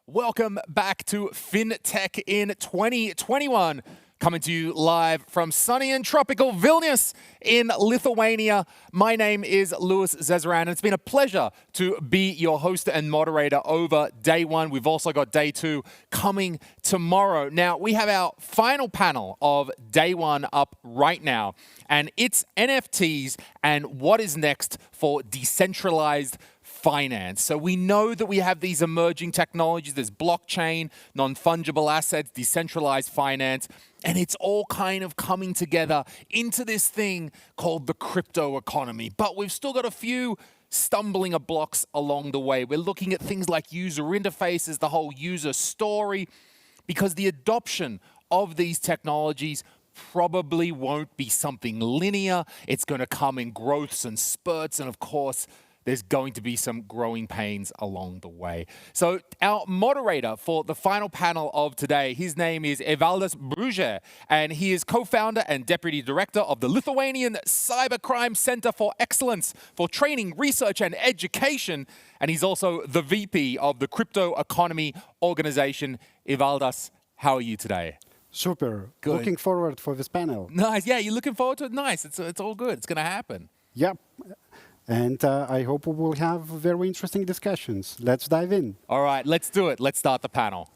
Welcome back to FinTech in 2021. Coming to you live from sunny and tropical Vilnius in Lithuania. My name is Louis Zezeran, and it's been a pleasure to be your host and moderator over day one. We've also got day two coming tomorrow. Now, we have our final panel of day one up right now, and it's NFTs and what is next for decentralized finance. So we know that we have these emerging technologies. There's blockchain, non-fungible assets, decentralized finance, and it's all kind of coming together into this thing called the crypto economy. But we've still got a few stumbling blocks along the way. We're looking at things like user interfaces, the whole user story, because the adoption of these technologies probably won't be something linear. It's going to come in growths and spurts, and of course, there's going to be some growing pains along the way. So our moderator for the final panel of today, his name is Evaldas Bruže, and he is co-founder and deputy director of the Lithuanian Cybercrime Center for Excellence for Training, Research, and Education. And he's also the VP of the Crypto Economy Organization. Evaldas, how are you today? Super. Good. Looking forward for this panel. Nice. Yeah, you're looking forward to it? Nice. It's all good. It's going to happen. Yep. And I hope we will have very interesting discussions. Let's dive in. All right, let's do it. Let's start the panel.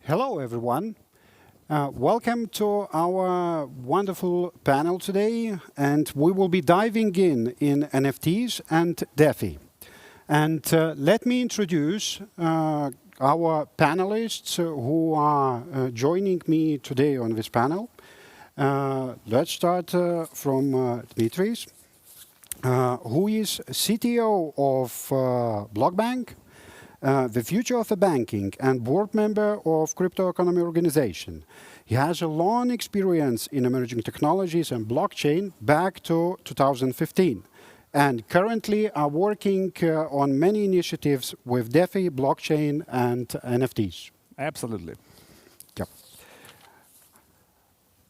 Hello, everyone. Welcome to our wonderful panel today, and we will be diving in NFTs and DeFi. And let me introduce our panelists who are joining me today on this panel. Let's start from Dmitris, who is CTO of Blockbank, the future of the banking, and board member of Crypto Economy Organization. He has a long experience in emerging technologies and blockchain back to 2015, and currently are working on many initiatives with DeFi, blockchain, and NFTs. Absolutely. Yep.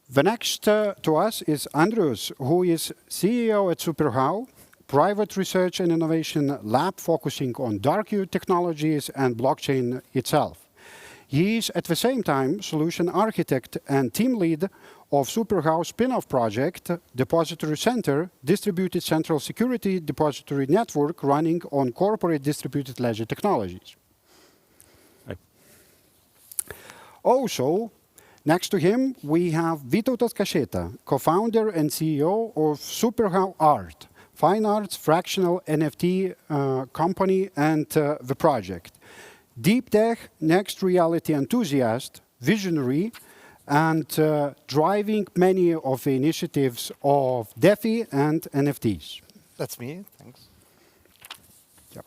The next to us is Andrius, who is CEO at SuperHow, private research and innovation lab focusing on dark technologies and blockchain itself. He is at the same time solution architect and team lead of SuperHow spin-off project, Depository Center, distributed central security depository network running on corporate distributed ledger technologies. Hi. Also, next to him, we have Vytautas Kašėta, co-founder and CEO of SuperHow Art, fine arts fractional NFT company, and the project. Deep tech, next reality enthusiast, visionary, and driving many of the initiatives of DeFi and NFTs. That's me, thanks. Yep.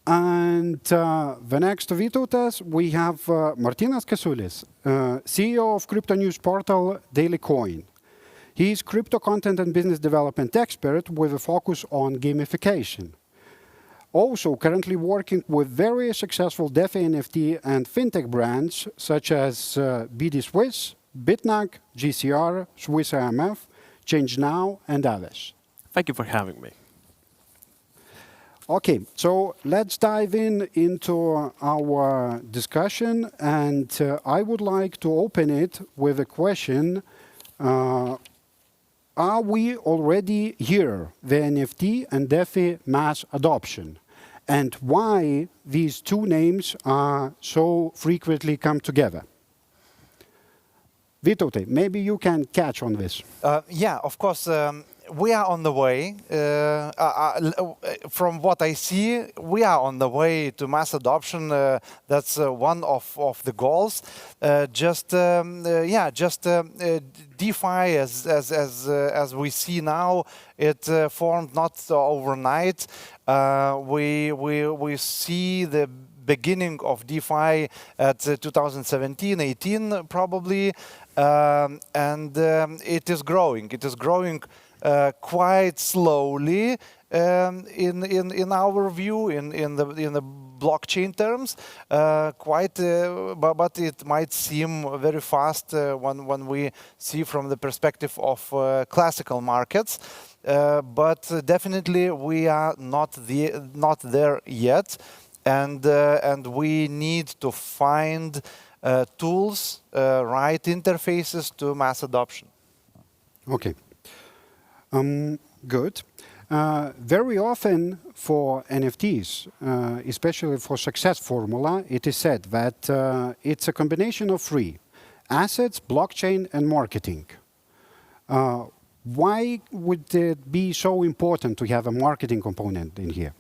And the next to Vytautas, we have Martynas Kasiulis, CEO of crypto news portal Daily Coin. He is crypto content and business development expert with a focus on gamification. Also currently working with very successful DeFi, NFT, and fintech brands such as BD Swiss, Bitnag, GCR, Swiss IMF, ChangeNow, and others. Thank you for having me. Okay, so let's dive into our discussion, and I would like to open it with a question. Are we already here, the NFT and DeFi mass adoption? And why these two names are so frequently come together? Vytautai, maybe you can catch on this. Yeah, of course. we are on the way. From what I see, we are on the way to mass adoption. That's one of the goals. DeFi, as we see now, it formed not overnight. We see the beginning of DeFi at 2017-18 probably, and it is growing. It is growing quite slowly in our view, in the blockchain terms, but it might seem very fast when we see from the perspective of classical markets. But definitely we are not there yet. And we need to find tools, right interfaces to mass adoption. Okay. Good. Very often for NFTs, especially for success formula, it is said that it's a combination of three: assets, blockchain, and marketing. Why would it be so important to have a marketing component in here?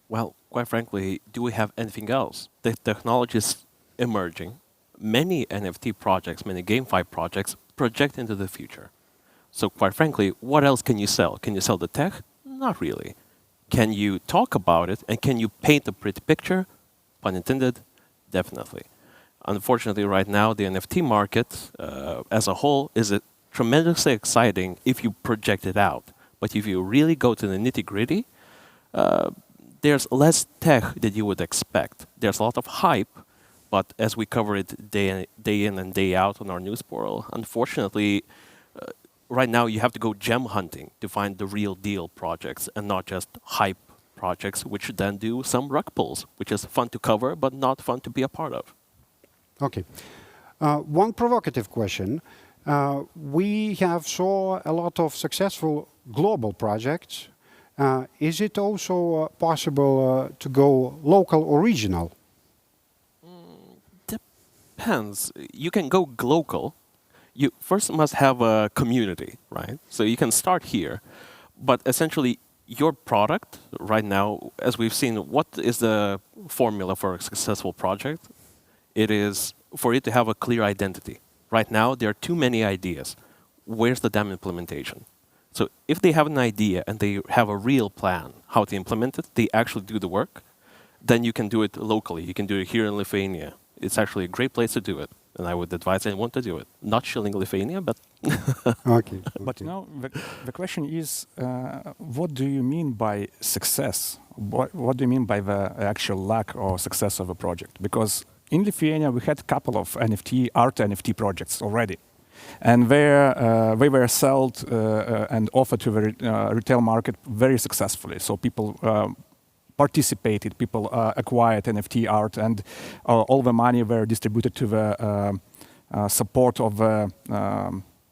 Well, quite frankly, do we have anything else? The technology is emerging. Many NFT projects, many GameFi projects project into the future. So quite frankly, what else can you sell? Can you sell the tech? Not really. Can you talk about it and can you paint a pretty picture? Pun intended, definitely. Unfortunately, right now, the NFT market as a whole is tremendously exciting if you project it out. But if you really go to the nitty-gritty, there's less tech that you would expect. There's a lot of hype, but as we cover it day in and day out on our news portal, unfortunately, right now you have to go gem hunting to find the real deal projects and not just hype projects, which then do some rug pulls, which is fun to cover, but not fun to be a part of. Okay. One provocative question. We have saw a lot of successful global projects. Is it also possible to go local or regional? Depends. You can go global. You first must have a community, right? So you can start here. But essentially, your product right now, as we've seen, what is the formula for a successful project? It is for it to have a clear identity. Right now, there are too many ideas. Where's the damn implementation? So if they have an idea and they have a real plan how to implement it, they actually do the work, then you can do it locally. You can do it here in Lithuania. It's actually a great place to do it. And I would advise anyone to do it. Not shilling Lithuania, but... Okay. But now the question is, what do you mean by success? What do you mean by the actual lack or success of a project? Because in Lithuania, we had a couple of art NFT projects already. And they were sold and offered to the retail market very successfully. So people participated, people acquired NFT art, and all the money were distributed to the support of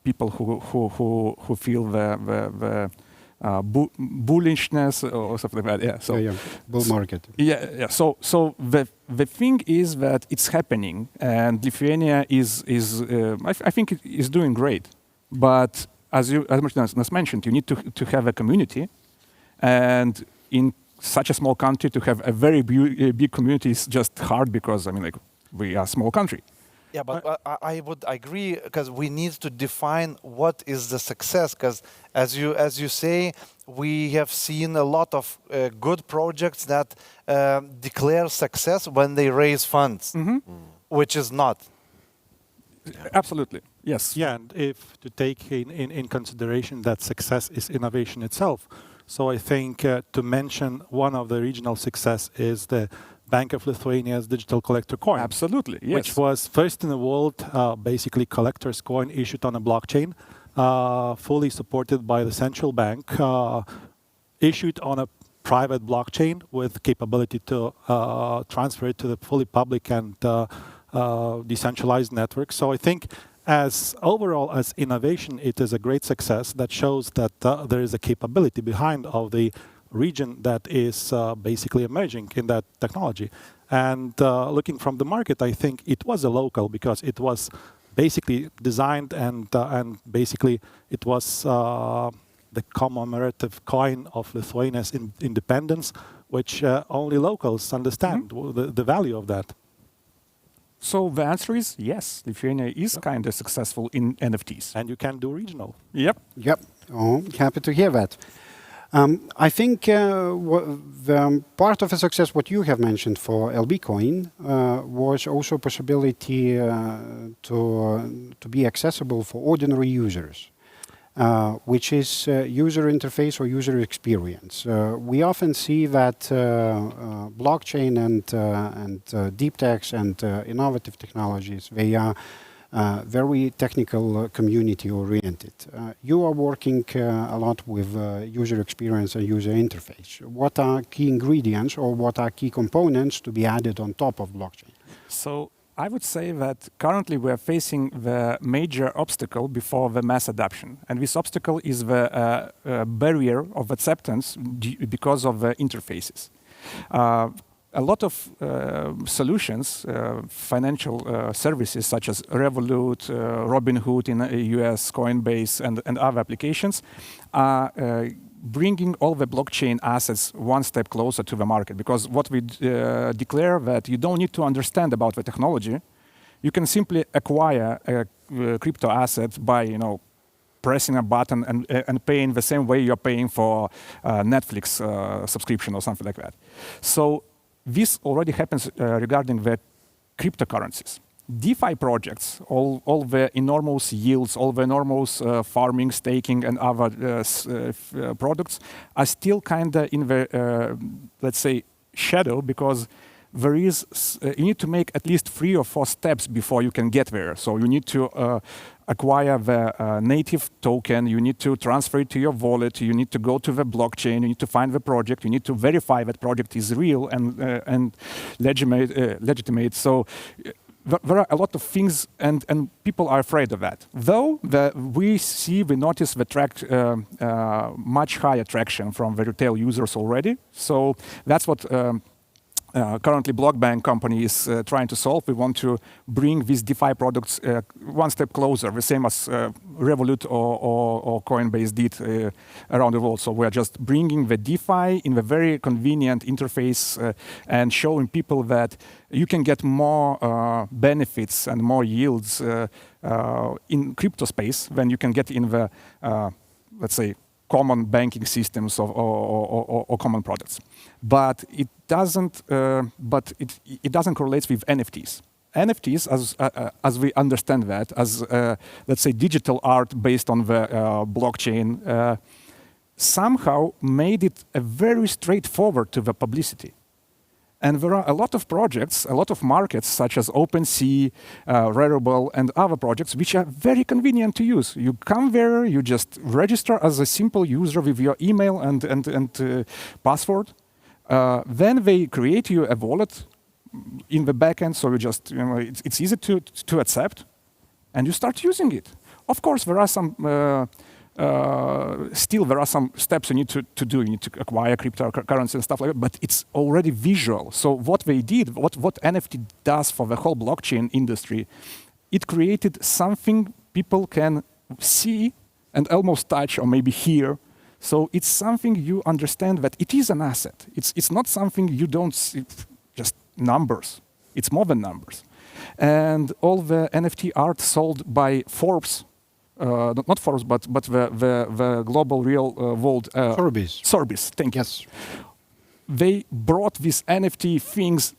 people who feel the bullishness or something like that. Yeah. So bull market. Yeah. So the thing is that it's happening, and Lithuania is I think it is doing great. But as Martinas mentioned, you need to have a community, and in such a small country to have a very big community is just hard because we are a small country. Yeah, but I would agree because we need to define what is the success. Because as you say, we have seen a lot of good projects that declare success when they raise funds, which is not. Absolutely, yes. Yeah, and if to take in consideration that success is innovation itself. So I think to mention one of the regional success is the Bank of Lithuania's digital collector coin. Absolutely, yes. Which was first in the world, basically collector's coin issued on a blockchain, fully supported by the central bank, issued on a private blockchain with capability to transfer it to the fully public and decentralized network. So I think as overall as innovation, it is a great success that shows that there is a capability behind of the region that is basically emerging in that technology. And looking from the market, I think it was a local because it was basically designed and basically it was the commemorative coin of Lithuania's independence, which only locals understand the value of that. So the answer is yes, Lithuania is kind of successful in NFTs. And you can do regional. Yep. Yep. Oh, happy to hear that. I think the part of the success, what you have mentioned for LB Coin, was also possibility to be accessible for ordinary users, which is user interface or user experience. We often see that blockchain and deep techs and innovative technologies, they are very technical community oriented. You are working a lot with user experience and user interface. What are key ingredients or what are key components to be added on top of blockchain? So I would say that currently we are facing the major obstacle before the mass adoption. And this obstacle is the barrier of acceptance because of the interfaces. A lot of solutions, financial services such as Revolut, Robinhood in the US, Coinbase, and other applications are bringing all the blockchain assets one step closer to the market. Because what we declare that you don't need to understand about the technology, you can simply acquire a crypto asset by, pressing a button and paying the same way you're paying for Netflix subscription or something like that. So this already happens regarding the cryptocurrencies. DeFi projects, all the enormous yields, all the enormous farming, staking, and other products are still kind of in the, let's say, shadow, because there is, you need to make at least 3 or 4 steps before you can get there. So you need to acquire the native token, you need to transfer it to your wallet, you need to go to the blockchain, you need to find the project, you need to verify that project is real and legitimate. So there are a lot of things, and people are afraid of that. Though we notice the much higher traction from the retail users already. So that's what currently Blockbank company is trying to solve. We want to bring these DeFi products one step closer, the same as Revolut or Coinbase did around the world. So we're just bringing the DeFi in a very convenient interface and showing people that you can get more benefits and more yields in crypto space than you can get in the, let's say, common banking systems or common products. But it doesn't. It doesn't correlate with NFTs. NFTs, as we understand that, as let's say digital art based on the blockchain, somehow made it a very straightforward to the publicity. And there are a lot of projects, a lot of markets, such as OpenSea, Rarible, and other projects, which are very convenient to use. You come there, you just register as a simple user with your email and password. Then they create you a wallet in the backend, so you just, it's easy to accept, and you start using it. Of course, there are some. Still, there are some steps you need to do. You need to acquire cryptocurrency and stuff like that, but it's already visual. So what they did, what NFT does for the whole blockchain industry, it created something people can see and almost touch or maybe hear. So it's something you understand that it is an asset. It's not something you don't see, just numbers. It's more than numbers. And all the NFT art sold by Forbes, not Forbes, but the global real world. Sotheby's, thank you. Yes. They brought these NFT things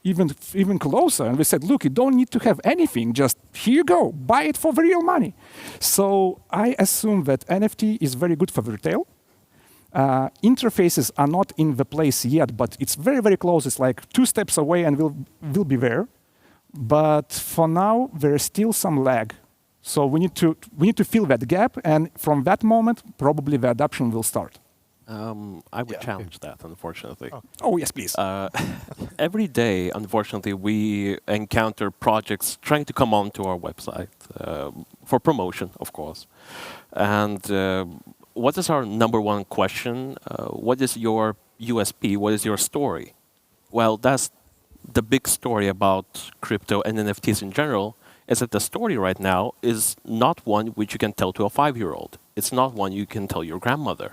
even closer, and they said, look, you don't need to have anything, just here you go, buy it for the real money. So I assume that NFT is very good for the retail. Interfaces are not in the place yet, but it's very, very close. It's like 2 steps away and we'll be there. But for now, there is still some lag. So we need to fill that gap, and from that moment, probably the adoption will start. I would challenge that, unfortunately. Oh, yes, please. Every day, unfortunately, we encounter projects trying to come onto our website for promotion, of course. And what is our number one question? What is your USP? What is your story? Well, that's the big story about crypto and NFTs in general, is that the story right now is not one which you can tell to a 5-year-old. It's not one you can tell your grandmother.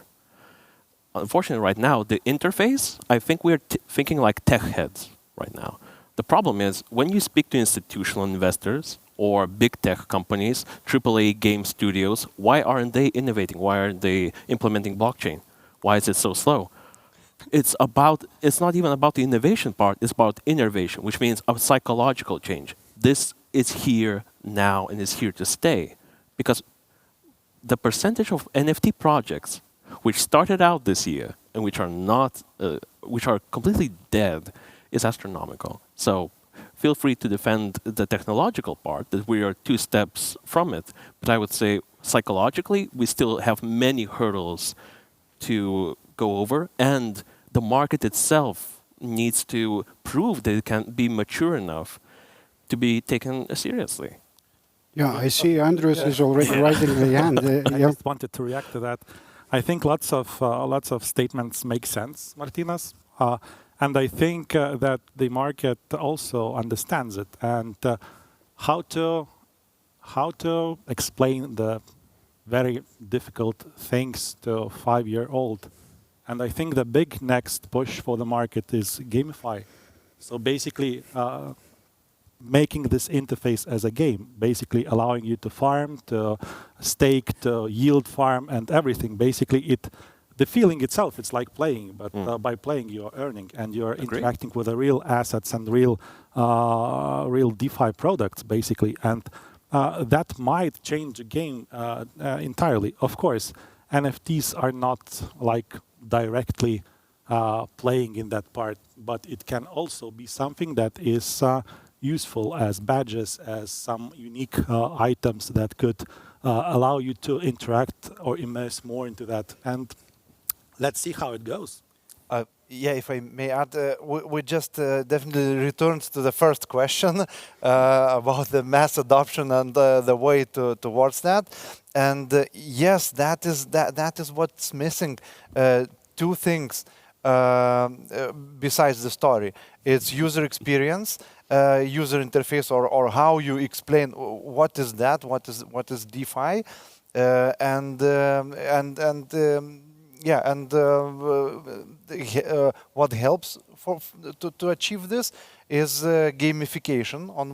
Unfortunately, right now, the interface, I think we're thinking like tech heads right now. The problem is when you speak to institutional investors or big tech companies, AAA game studios, why aren't they innovating? Why aren't they implementing blockchain? Why is it so slow? It's not even about the innovation part, it's about innovation, which means a psychological change. This is here now and is here to stay. Because the percentage of NFT projects which started out this year and which are not, which are completely dead, is astronomical. So feel free to defend the technological part, that we are 2 steps from it. But I would say psychologically, we still have many hurdles to go over, and the market itself needs to prove that it can be mature enough to be taken seriously. Yeah, I see Andrews is already raising the hand. I Yeah. just wanted to react to that. I think lots of statements make sense, Martinas, and I think that the market also understands it, and how to explain the very difficult things to a 5-year-old. And I think the big next push for the market is GameFi. So basically, making this interface as a game, basically allowing you to farm, to stake, to yield farm, and everything. Basically, the feeling itself, it's like playing, but by playing, you are earning, and you are interacting with the real assets and real DeFi products, basically. And that might change the game entirely. Of course, NFTs are not like directly playing in that part, but it can also be something that is useful as badges, as some unique items that could allow you to interact or immerse more into that. And let's see how it goes. Yeah, if I may add, we just definitely returned to the first question about the mass adoption and the way towards that. And yes, that is what's missing. 2 things besides the story. It's user experience, user interface, or how you explain what is that, what is DeFi, what helps to achieve this is gamification on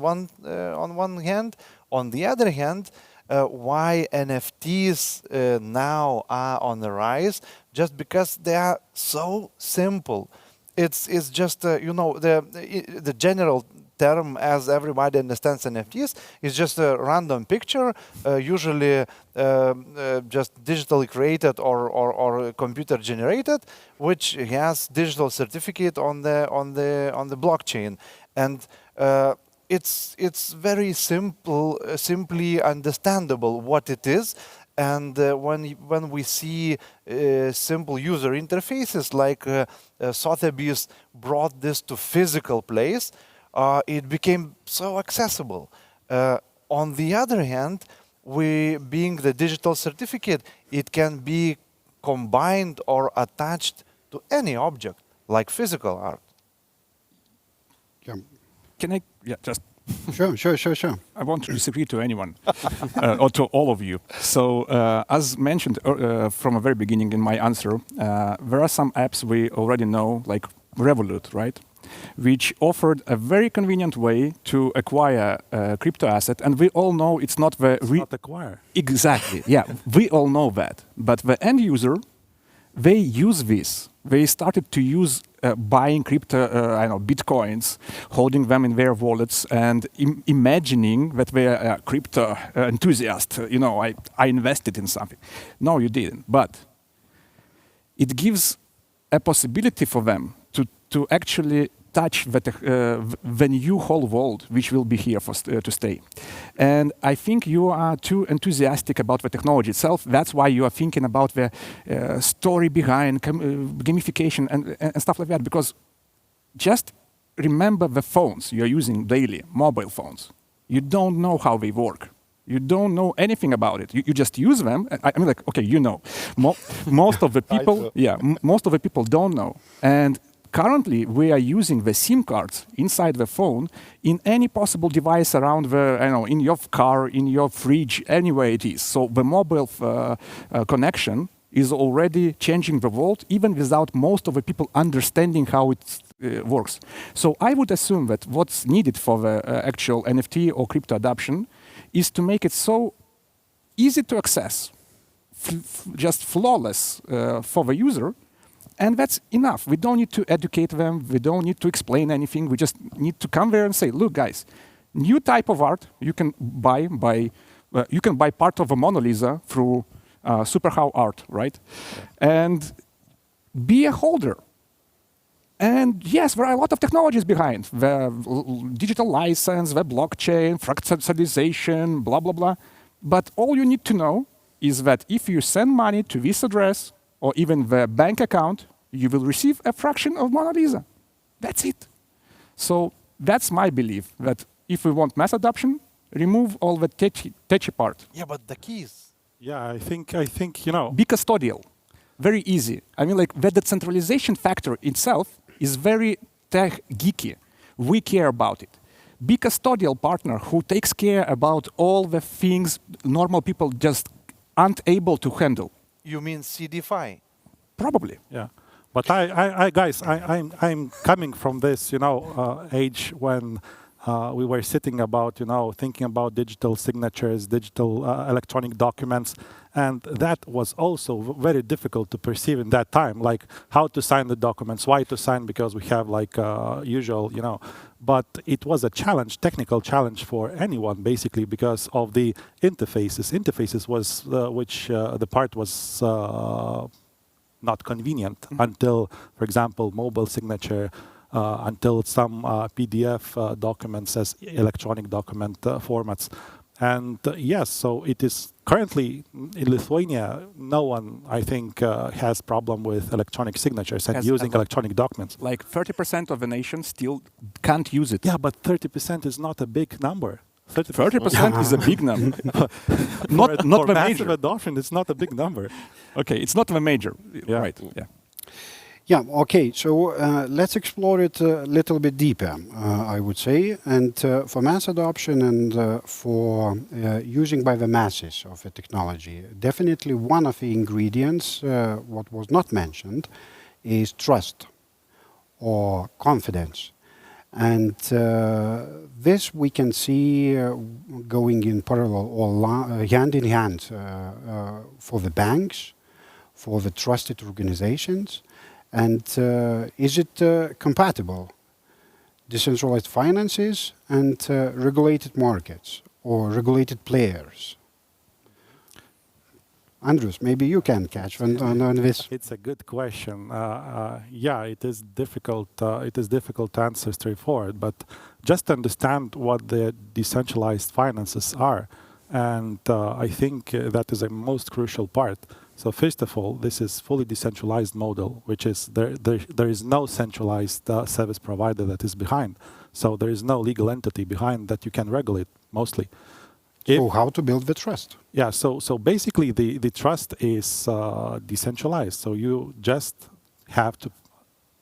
one hand. On the other hand, why NFTs now are on the rise, just because they are so simple. It's just the general term, as everybody understands NFTs, is just a random picture, usually just digitally created or computer generated, which has digital certificate on the blockchain, and it's very simply understandable what it is. And when we see simple user interfaces like Sotheby's brought this to physical place, it became so accessible. On the other hand, being the digital certificate, it can be combined or attached to any object, like physical art. Yeah. Can I just... Sure. I won't disagree to anyone or to all of you. So, as mentioned from the very beginning in my answer, there are some apps we already know, like Revolut, right? Which offered a very convenient way to acquire a crypto asset, and we all know it's not the... Not acquire. Exactly, yeah, we all know that. But the end user, they use this. They started to use buying crypto, bitcoins, holding them in their wallets, and imagining that they are a crypto enthusiast. I invested in something. No, you didn't. But it gives a possibility for them to actually touch the new whole world, which will be here to stay. And I think you are too enthusiastic about the technology itself. That's why you are thinking about the story behind gamification and stuff like that. Because just remember the phones you're using daily, mobile phones. You don't know how they work. You don't know anything about it. You just use them. I mean, most of the people, most of the people don't know. And currently we are using the SIM cards inside the phone in any possible device around in your car, in your fridge, anywhere it is. So the mobile connection is already changing the world, even without most of the people understanding how it works. So I would assume that what's needed for the actual NFT or crypto adoption is to make it so easy to access, just flawless for the user, and that's enough. We don't need to educate them. We don't need to explain anything. We just need to come there and say, look, guys, new type of art you can buy you can buy part of a Mona Lisa through SuperHow art, right? And be a holder. And yes, there are a lot of technologies behind the digital license, the blockchain, fractalization, blah, blah, blah. But all you need to know is that if you send money to this address or even the bank account, you will receive a fraction of Mona Lisa. That's it. So that's my belief, that if we want mass adoption, remove all the techy part. Yeah, but the keys. Yeah, I think you know. Be custodial. Very easy. I mean, like, the decentralization factor itself is very tech geeky. We care about it. Be custodial partner who takes care about all the things normal people just aren't able to handle. You mean CDFI? Probably. Yeah, but I'm coming from this, you know, age when we were sitting about, you know, thinking about digital signatures, digital electronic documents, and that was also very difficult to perceive in that time, like how to sign the documents, why to sign, because we have like usual, you know, but it was a challenge, technical challenge for anyone, basically, because of the interfaces. Interfaces was, which the part was not convenient until, for example, mobile signature, until some PDF documents as electronic document formats. And yes, so it is currently in Lithuania, no one, I think, has problem with electronic signatures and using electronic documents. Like 30% of the nation still can't use it. Yeah, but 30% is not a big number. 30% is a big number. not for the massive major. adoption, it's not a big number. Okay, it's not the major. Yeah. Right. Yeah. Yeah, okay, so let's explore it a little bit deeper, I would say. And for mass adoption and for using by the masses of the technology, definitely one of the ingredients, what was not mentioned, is trust or confidence. And this we can see going in parallel or hand in hand for the banks, for the trusted organizations. And is it compatible? Decentralized finances and regulated markets or regulated players? Andrus, maybe you can catch on this. It's a good question. Yeah, it is difficult. It is difficult to answer straightforward, but just to understand what the decentralized finances are, and I think that is a most crucial part. So first of all, this is fully decentralized model, which is there is no centralized service provider that is behind. So there is no legal entity behind that you can regulate mostly. So how to build the trust? Yeah, so basically the trust is decentralized. So you just have to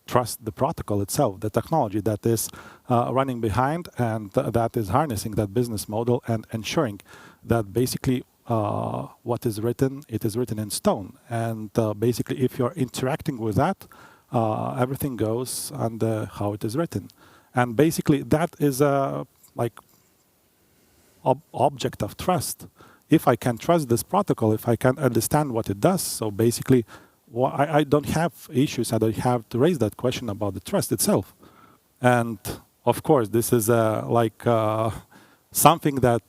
trust the protocol itself, the technology that is running behind and that is harnessing that business model and ensuring that basically what is written, it is written in stone. And basically if you're interacting with that, everything goes under how it is written. And basically that is a object of trust. If I can trust this protocol, if I can understand what it does, so basically I don't have issues, I don't have to raise that question about the trust itself. And of course, this is something that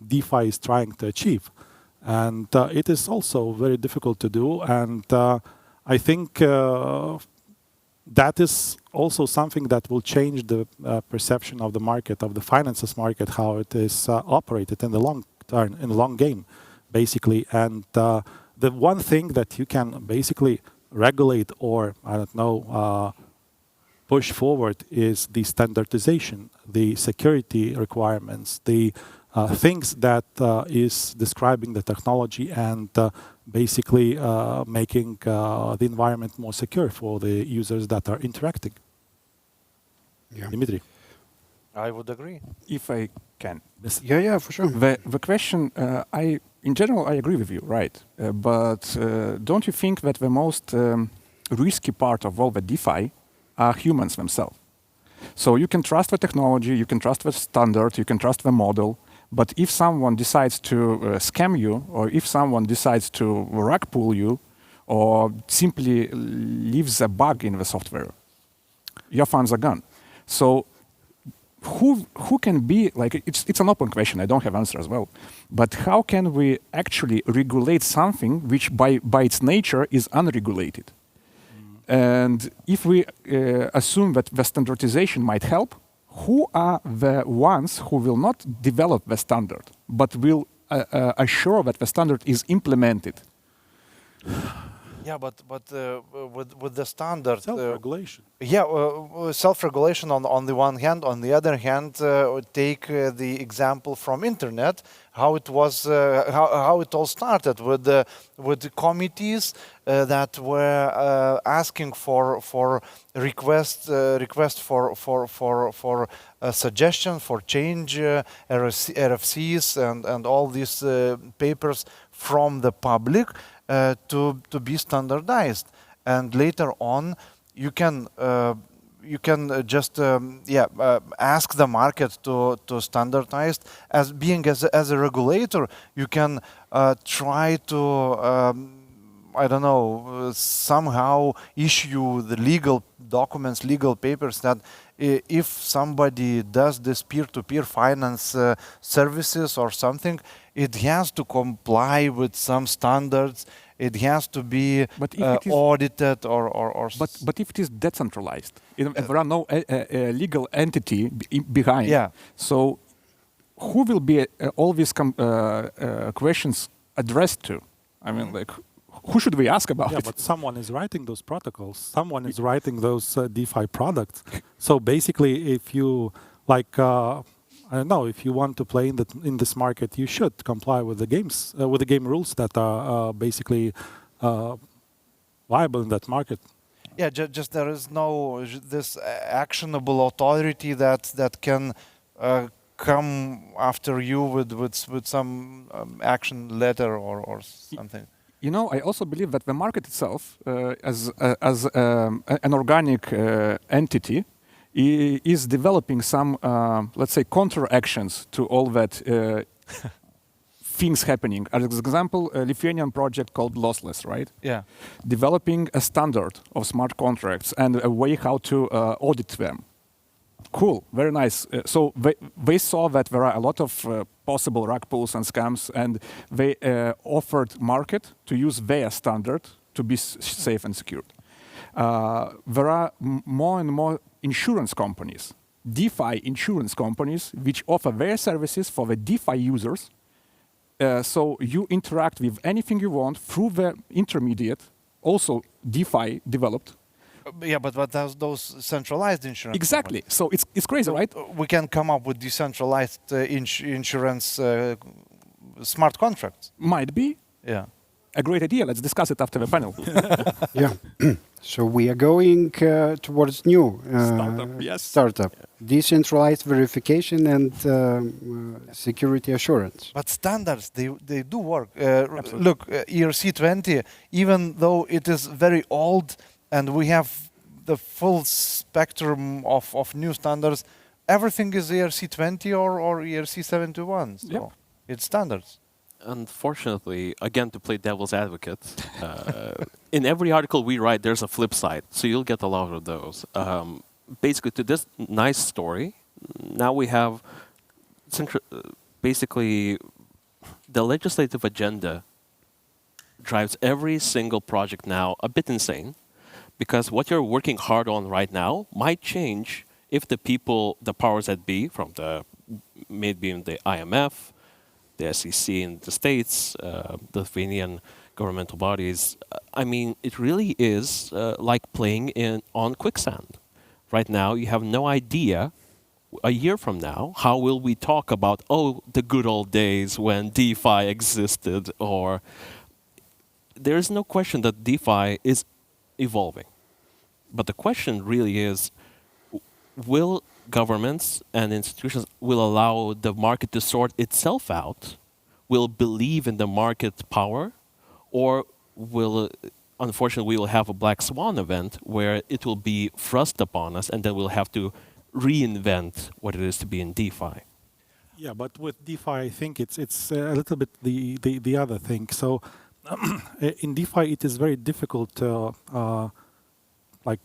DeFi is trying to achieve. And it is also very difficult to do. And I think that is also something that will change the perception of the market, of the finances market, how it is operated in the long term, in the long game, basically. And the one thing that you can basically regulate or, I don't know, push forward is the standardization, the security requirements, the things that is describing the technology and basically making the environment more secure for the users that are interacting. Yeah. Dimitri. I would agree. If I can. Yeah, for sure. The question, in general, I agree with you, right? But don't you think that the most risky part of all the DeFi are humans themselves? So you can trust the technology, you can trust the standard, you can trust the model, but if someone decides to scam you, or if someone decides to rug pull you, or simply leaves a bug in the software, your funds are gone. So who can be, like, it's an open question, I don't have answer as well, but how can we actually regulate something which by its nature is unregulated? And if we assume that the standardization might help, who are the ones who will not develop the standard, but will assure that the standard is implemented? Yeah, but with the standard Self-regulation. self-regulation on the one hand. On the other hand, take the example from internet, how it was, how it all started with the committees that were asking for request for suggestion for change, RFCs and all these papers from the public. To be standardized, and later on you can just ask the market to standardize. As being as a regulator, you can try to I don't know, somehow issue the legal documents, legal papers that if somebody does this peer-to-peer finance services or something, it has to comply with some standards. It has to be audited or. But if it is decentralized, if there are no legal entity behind. Yeah. So who will be all these questions addressed to? I mean, like, who should we ask about it? But someone is writing those protocols. Someone is writing those DeFi products. So basically, if you I don't know, if you want to play in this market, you should comply with the games, with the game rules that are basically viable in that market. Yeah, just there is no this actionable authority that can come after you with some action letter or something. You know, I also believe that the market itself, as an organic entity, is developing some, let's say, counter-actions to all that things happening. As an example, a Lithuanian project called Lossless, right? Yeah. Developing a standard of smart contracts and a way how to audit them. Cool, very nice. So they saw that there are a lot of possible rug pulls and scams, and they offered market to use their standard to be safe and secure. There are more and more insurance companies, DeFi insurance companies, which offer their services for the DeFi users. So you interact with anything you want through the intermediate, also DeFi developed. Yeah, but those centralized insurance. Exactly. Companies. So it's crazy, right? We can come up with decentralized insurance smart contracts. Might be. Yeah. A great idea. Let's discuss it after the panel. Yeah. So we are going towards new Startup, yes. startup. Decentralized verification and security assurance. But standards, they do work. Look, ERC20, even though it is very old and we have the full spectrum of new standards, everything is ERC20 or ERC71. So Yep. it's standards. Unfortunately, again, to play devil's advocate, in every article we write, there's a flip side. So you'll get a lot of those. Basically, to this nice story, now we have basically the legislative agenda drives every single project now a bit insane, because what you're working hard on right now might change if the people, the powers that be, from the maybe the IMF, the SEC in the States, the Lithuanian governmental bodies. I mean, it really is like playing on quicksand. Right now, you have no idea, a year from now, how will we talk about, the good old days when DeFi existed, or there is no question that DeFi is evolving. But the question really is, will governments and institutions will allow the market to sort itself out, will believe in the market power, or will, unfortunately, we will have a black swan event where it will be thrust upon us and then we'll have to reinvent what it is to be in DeFi. Yeah, but with DeFi, I think it's a little bit the other thing. So in DeFi, it is very difficult to like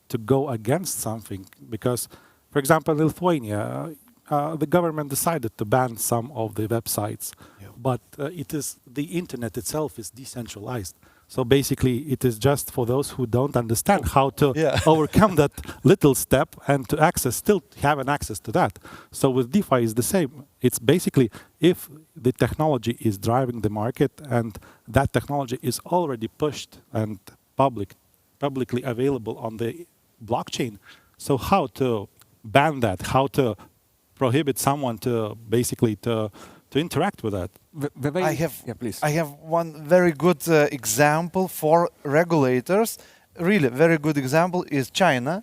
to go against something because, for example, in Lithuania, the government decided to ban some of the websites, but it is the internet itself is decentralized. So basically, it is just for those who don't understand how to overcome that little step and to still have an access to that. So with DeFi is the same. It's basically if the technology is driving the market and that technology is already pushed and publicly available on the blockchain. So how to ban that? How to prohibit someone to basically to interact with that? I have one very good example for regulators. Really, very good example is China.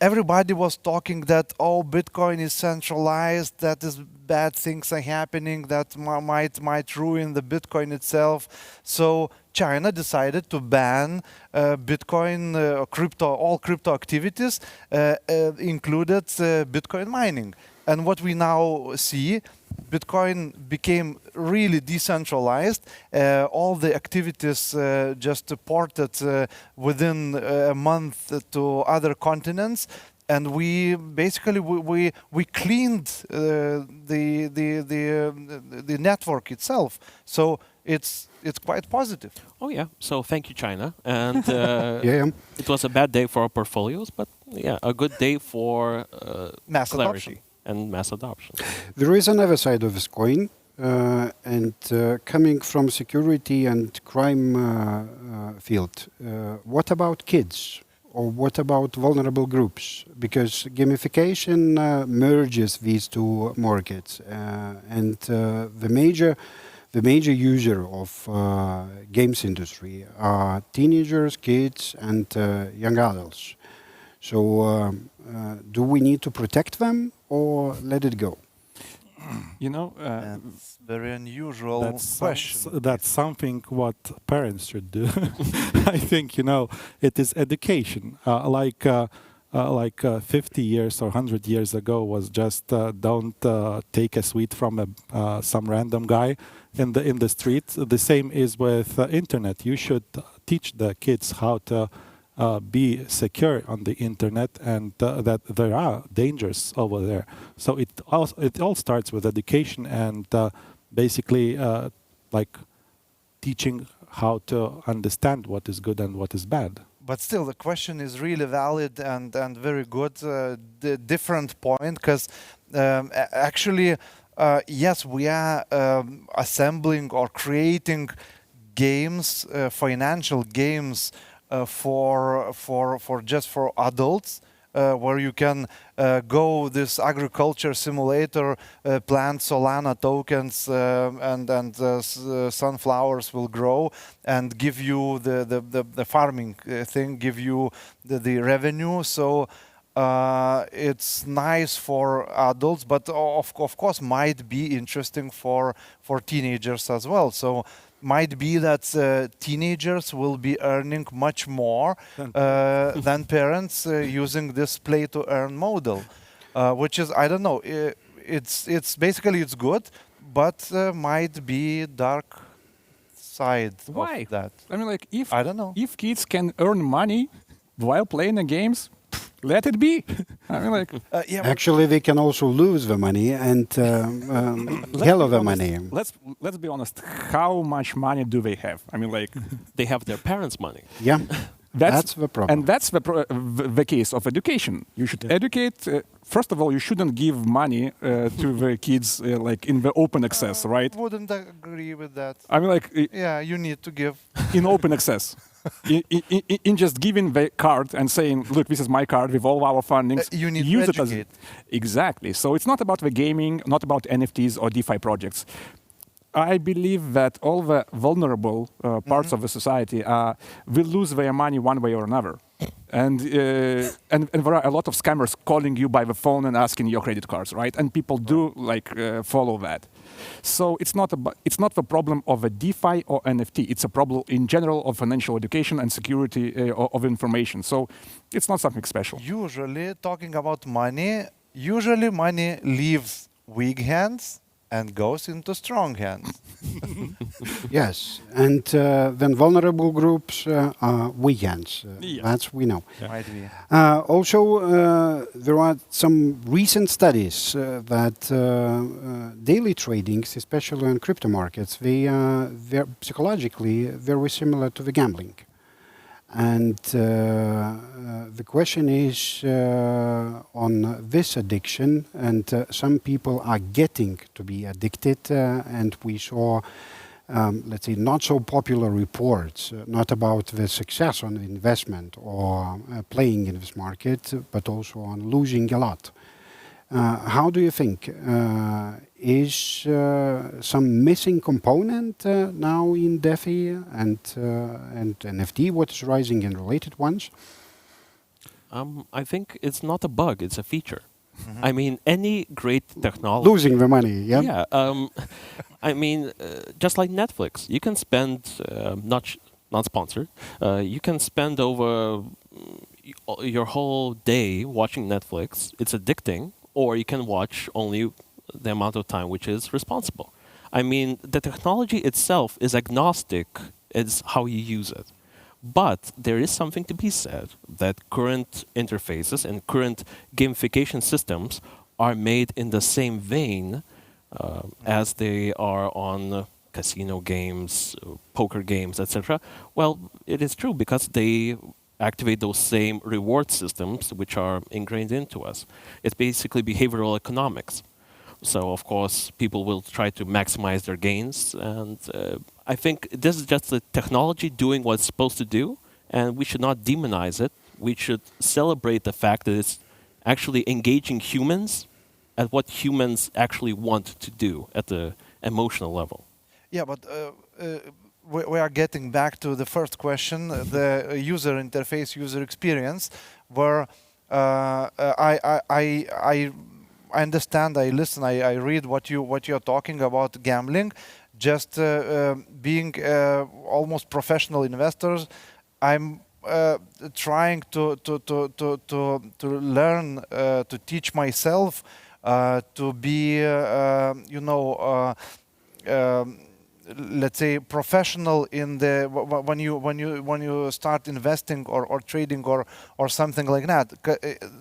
Everybody was talking that Bitcoin is centralized, that is bad things are happening, that might ruin the Bitcoin itself. So China decided to ban Bitcoin, all crypto activities, included Bitcoin mining. And what we now see, Bitcoin became really decentralized. All the activities just ported within a month to other continents, and we basically we cleaned the network itself. So it's quite positive. Oh yeah, so thank you, China. And Yeah. it was a bad day for our portfolios, but yeah, a good day for Mass clarity adoption. and mass adoption. There is another side of this coin, and coming from security and crime field, what about kids? Or what about vulnerable groups? Because gamification merges these two markets, and the major user of games industry are teenagers, kids, and young adults. So, do we need to protect them or let it go? You know, That's very unusual question. That's something what parents should do. I think it is education. Like 50 years or 100 years ago was just don't take a sweet from some random guy in the street. The same is with internet. You should teach the kids how to be secure on the internet and that there are dangers over there. So it all starts with education and basically like teaching how to understand what is good and what is bad. But still, the question is really valid and very good. The different point, because actually, yes, we are assembling or creating games, financial games for adults, where you can go this agriculture simulator, plant Solana tokens, and sunflowers will grow and give you the farming thing, give you the revenue. So it's nice for adults, but of course might be interesting for teenagers as well. So might be that teenagers will be earning much more than parents using this play-to-earn model, which is, I don't know, it's basically it's good, but might be dark side why? of that. I mean, like, I don't know. if kids can earn money while playing the games, let it be. I mean, like, Actually, they can also lose the money and hell of the money. let's be honest. How much money do they have? I mean, like, They have their parents' money. Yeah, that's the problem. And that's the case of education. You should educate. First of all, you shouldn't give money to the kids like in the open access, right? Wouldn't agree with that. I mean, like, Yeah, you need to give. in open access. In just giving the card and saying, look, this is my card with all our fundings. You need use to it as educate. exactly. So it's not about the gaming, not about NFTs or DeFi projects. I believe that all the vulnerable parts of the society will lose their money one way or another. And there are a lot of scammers calling you by the phone and asking your credit cards, right? And people do follow that. So it's not the problem of a DeFi or NFT. It's a problem in general of financial education and security of information. So it's not something special. Usually, talking about money, money leaves weak hands and goes into strong hands. Yes, and then vulnerable groups are weak hands. That's we know. Might be. Also, there are some recent studies that daily tradings, especially on crypto markets, they are psychologically very similar to the gambling. And the question is on this addiction, and some people are getting to be addicted, and we saw, let's say, not so popular reports, not about the success on investment or playing in this market, but also on losing a lot. How do you think? Is some missing component now in DeFi and NFT, what is rising in related ones? I think it's not a bug, it's a feature. I mean, any great technology... Losing the money, yeah? Yeah. I mean, just like Netflix, you can spend, not sponsored, you can spend over your whole day watching Netflix. It's addicting. Or you can watch only the amount of time which is responsible. I mean, the technology itself is agnostic. It's how you use it. But there is something to be said that current interfaces and current gamification systems are made in the same vein as they are on casino games, poker games, etc. Well, it is true because they activate those same reward systems which are ingrained into us. It's basically behavioral economics. So, of course, people will try to maximize their gains. And I think this is just the technology doing what it's supposed to do, and we should not demonize it. We should celebrate the fact that it's actually engaging humans at what humans actually want to do at the emotional level. Yeah, but we are getting back to the first question, the user interface, user experience, where I understand, I listen, I read what you're talking about gambling. Just being almost professional investors, I'm trying to learn to teach myself to be let's say professional in the when you start investing or trading or something like that.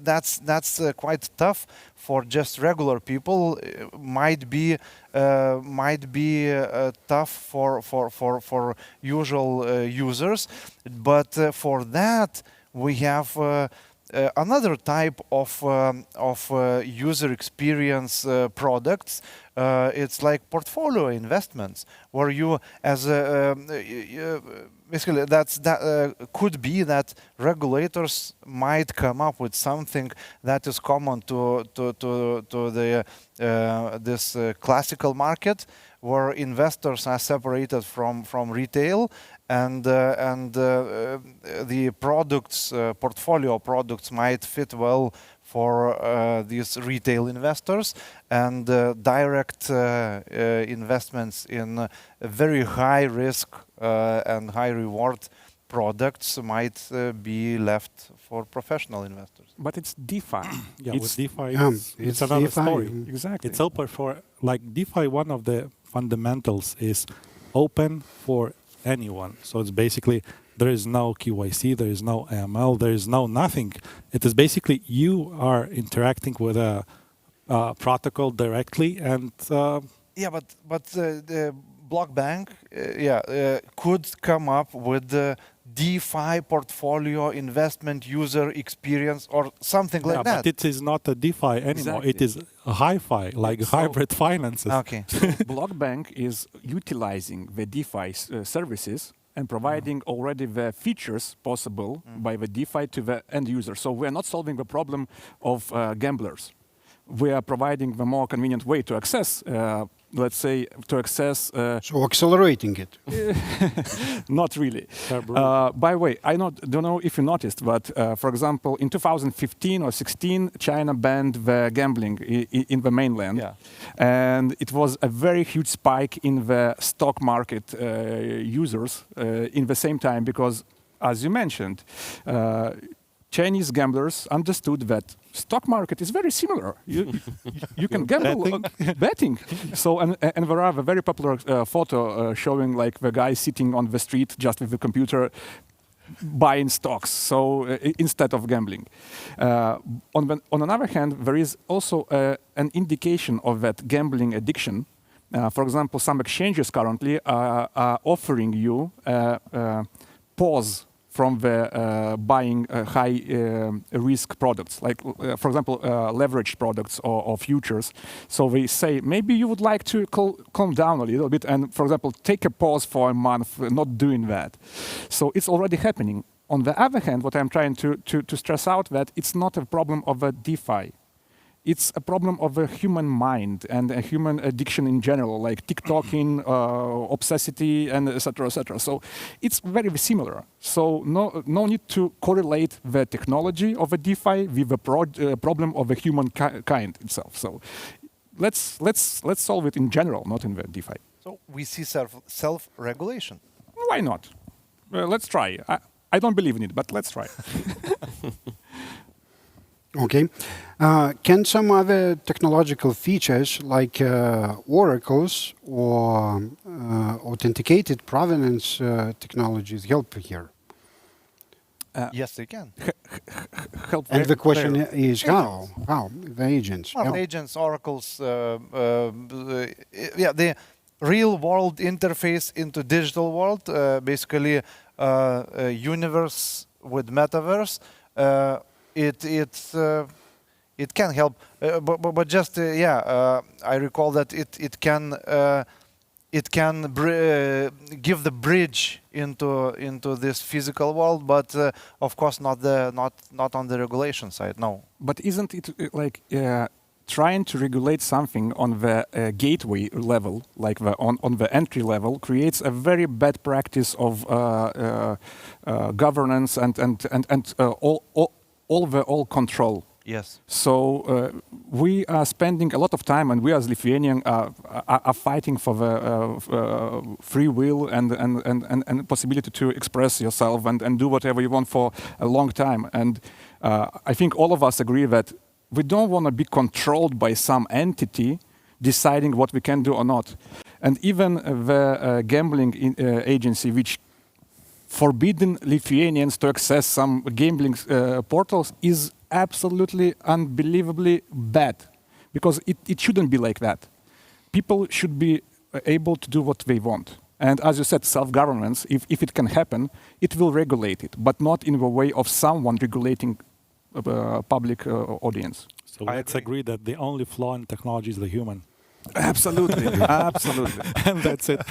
That's quite tough for just regular people. Might be tough for usual users, but for that we have another type of user experience products. It's like portfolio investments, where you, as basically that could be that regulators might come up with something that is common to the this classical market, where investors are separated from retail, and the products, portfolio products, might fit well for these retail investors, and direct investments in very high risk and high reward products might be left for professional investors. But it's DeFi. Yeah, It's- with DeFi, it's it's another DeFi. story. Exactly. It's open for, like DeFi, one of the fundamentals is open for anyone. So it's basically, there is no KYC, there is no AML, there is no nothing. It is basically you are interacting with a protocol directly, and Yeah, but the block bank, could come up with the DeFi portfolio investment user experience or something like that. but it is not a DeFi anymore. Exactly. It is a hi-fi, like So- hybrid finances. Okay. Blockbank is utilizing the DeFi services and providing already the features possible by the DeFi to the end user. So we are not solving the problem of gamblers. We are providing the more convenient way to access let's say, to access. So accelerating it. Not really. By the way, don't know if you noticed, but for example, in 2015 or 16, China banned the gambling in the mainland, Yeah. and it was a very huge spike in the stock market users in the same time because, as you mentioned, Chinese gamblers understood that stock market is very similar. You can gamble betting. So and there are a very popular photo showing like the guy sitting on the street just with the computer buying stocks. So instead of gambling, on another hand, there is also an indication of that gambling addiction. For example, some exchanges currently are offering you pause from the buying high risk products, like for example leveraged products or futures. So they say maybe you would like to calm down a little bit and, for example, take a pause for a month, not doing that. So it's already happening. On the other hand, what I'm trying to stress out that it's not a problem of a DeFi. It's a problem of a human mind and a human addiction in general, like TikToking, obsessity, and etc., etc. So it's very similar. So no need to correlate the technology of a DeFi with the problem of the human kind itself. So let's solve it in general, not in the DeFi. So we see self-regulation. Why not? Let's try. I don't believe in it, but let's try. Okay. Can some other technological features like oracles or authenticated provenance technologies help here? Yes, they can. Help And the question there. is how? How? The agents. Well, help. agents, oracles, yeah, the real-world interface into digital world, basically a universe with metaverse. It can help, but just I recall that it can give the bridge into this physical world, but of course not on the regulation side. No. But isn't it like trying to regulate something on the gateway level, like on the entry level, creates a very bad practice of governance and all control. Yes. So we are spending a lot of time, and we as Lithuanians are fighting for the free will and possibility to express yourself and do whatever you want for a long time. And I think all of us agree that we don't want to be controlled by some entity deciding what we can do or not. And even the gambling agency, which forbidden Lithuanians to access some gambling portals, is absolutely unbelievably bad, because it shouldn't be like that. People should be able to do what they want. And as you said, self-governance, if it can happen, it will regulate it, but not in the way of someone regulating public audience. So let's agree that the only flaw in technology is the human. Absolutely, absolutely. And that's it.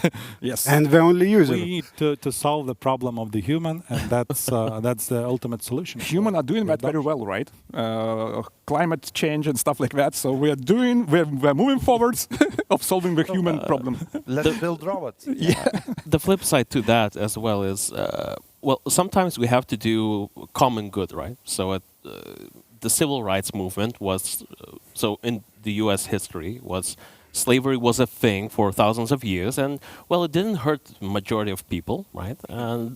Yes. And the only user. We need to solve the problem of the human, and that's the ultimate solution. Humans are doing that very well, right? Climate change and stuff like that. So we're moving forwards of solving the human problem. Let's build robots. Yeah. The flip side to that as well is, well, sometimes we have to do common good, right? So the civil rights movement was, so in the U.S. history, slavery was a thing for thousands of years, and well, it didn't hurt the majority of people, right?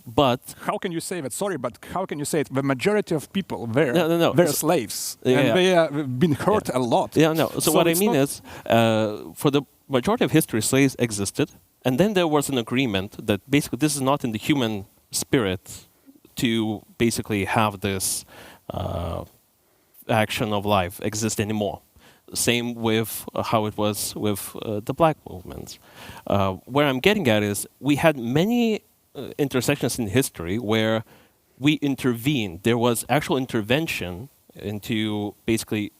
But how can you say that? Sorry, but how can you say it? The majority of people were No. slaves, Yeah. and they have been hurt a lot. Yeah, no. So what I mean is, for the majority of history, slaves existed, and then there was an agreement that basically this is not in the human spirit to basically have this action of life exist anymore. Same with how it was with the black movements. Where I'm getting at is we had many intersections in history where we intervened. There was actual intervention into basically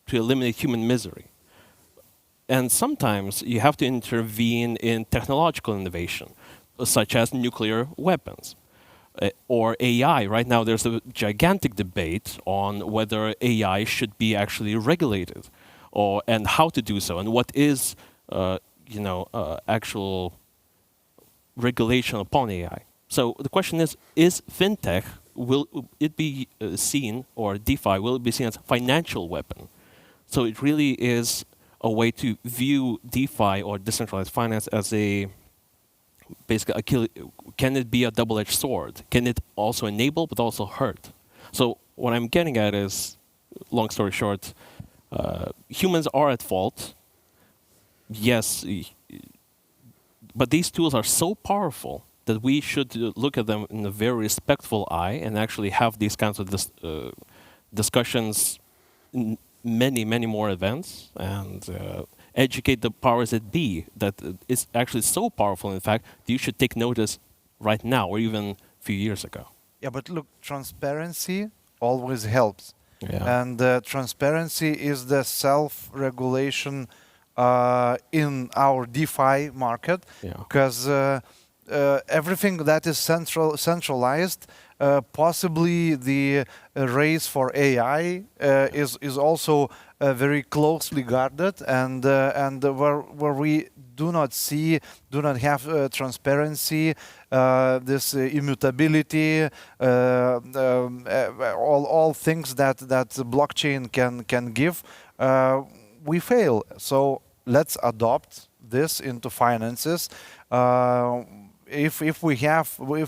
to eliminate human misery. And sometimes you have to intervene in technological innovation, such as nuclear weapons. Or AI. Right now there's a gigantic debate on whether AI should be actually regulated, and how to do so, and what is actual regulation upon AI. So the question is fintech, will it be seen, or DeFi, will it be seen as a financial weapon? So it really is a way to view DeFi or decentralized finance as basically, can it be a double-edged sword? Can it also enable but also hurt? So what I'm getting at is, long story short, humans are at fault. Yes, but these tools are so powerful that we should look at them in a very respectful eye and actually have these kinds of discussions in many, many more events, and educate the powers that be that it's actually so powerful, in fact, that you should take notice right now or even a few years ago. Yeah, but look, transparency always helps. Yeah. And transparency is the self-regulation in our DeFi market, Yeah. because everything that is centralized, possibly the race for AI is also very closely guarded, and where we do not have transparency, this immutability, all things that the blockchain can give, we fail. So let's adopt this into finances. If we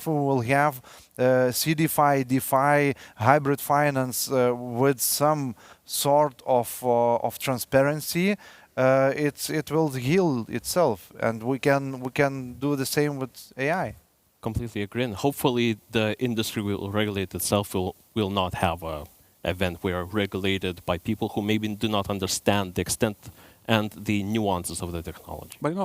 will have CDFI, DeFi, hybrid finance with some sort of transparency, it will heal itself, and we can do the same with AI. Completely agree. And hopefully the industry will regulate itself. Will not have a event where regulated by people who maybe do not understand the extent and the nuances of the technology. But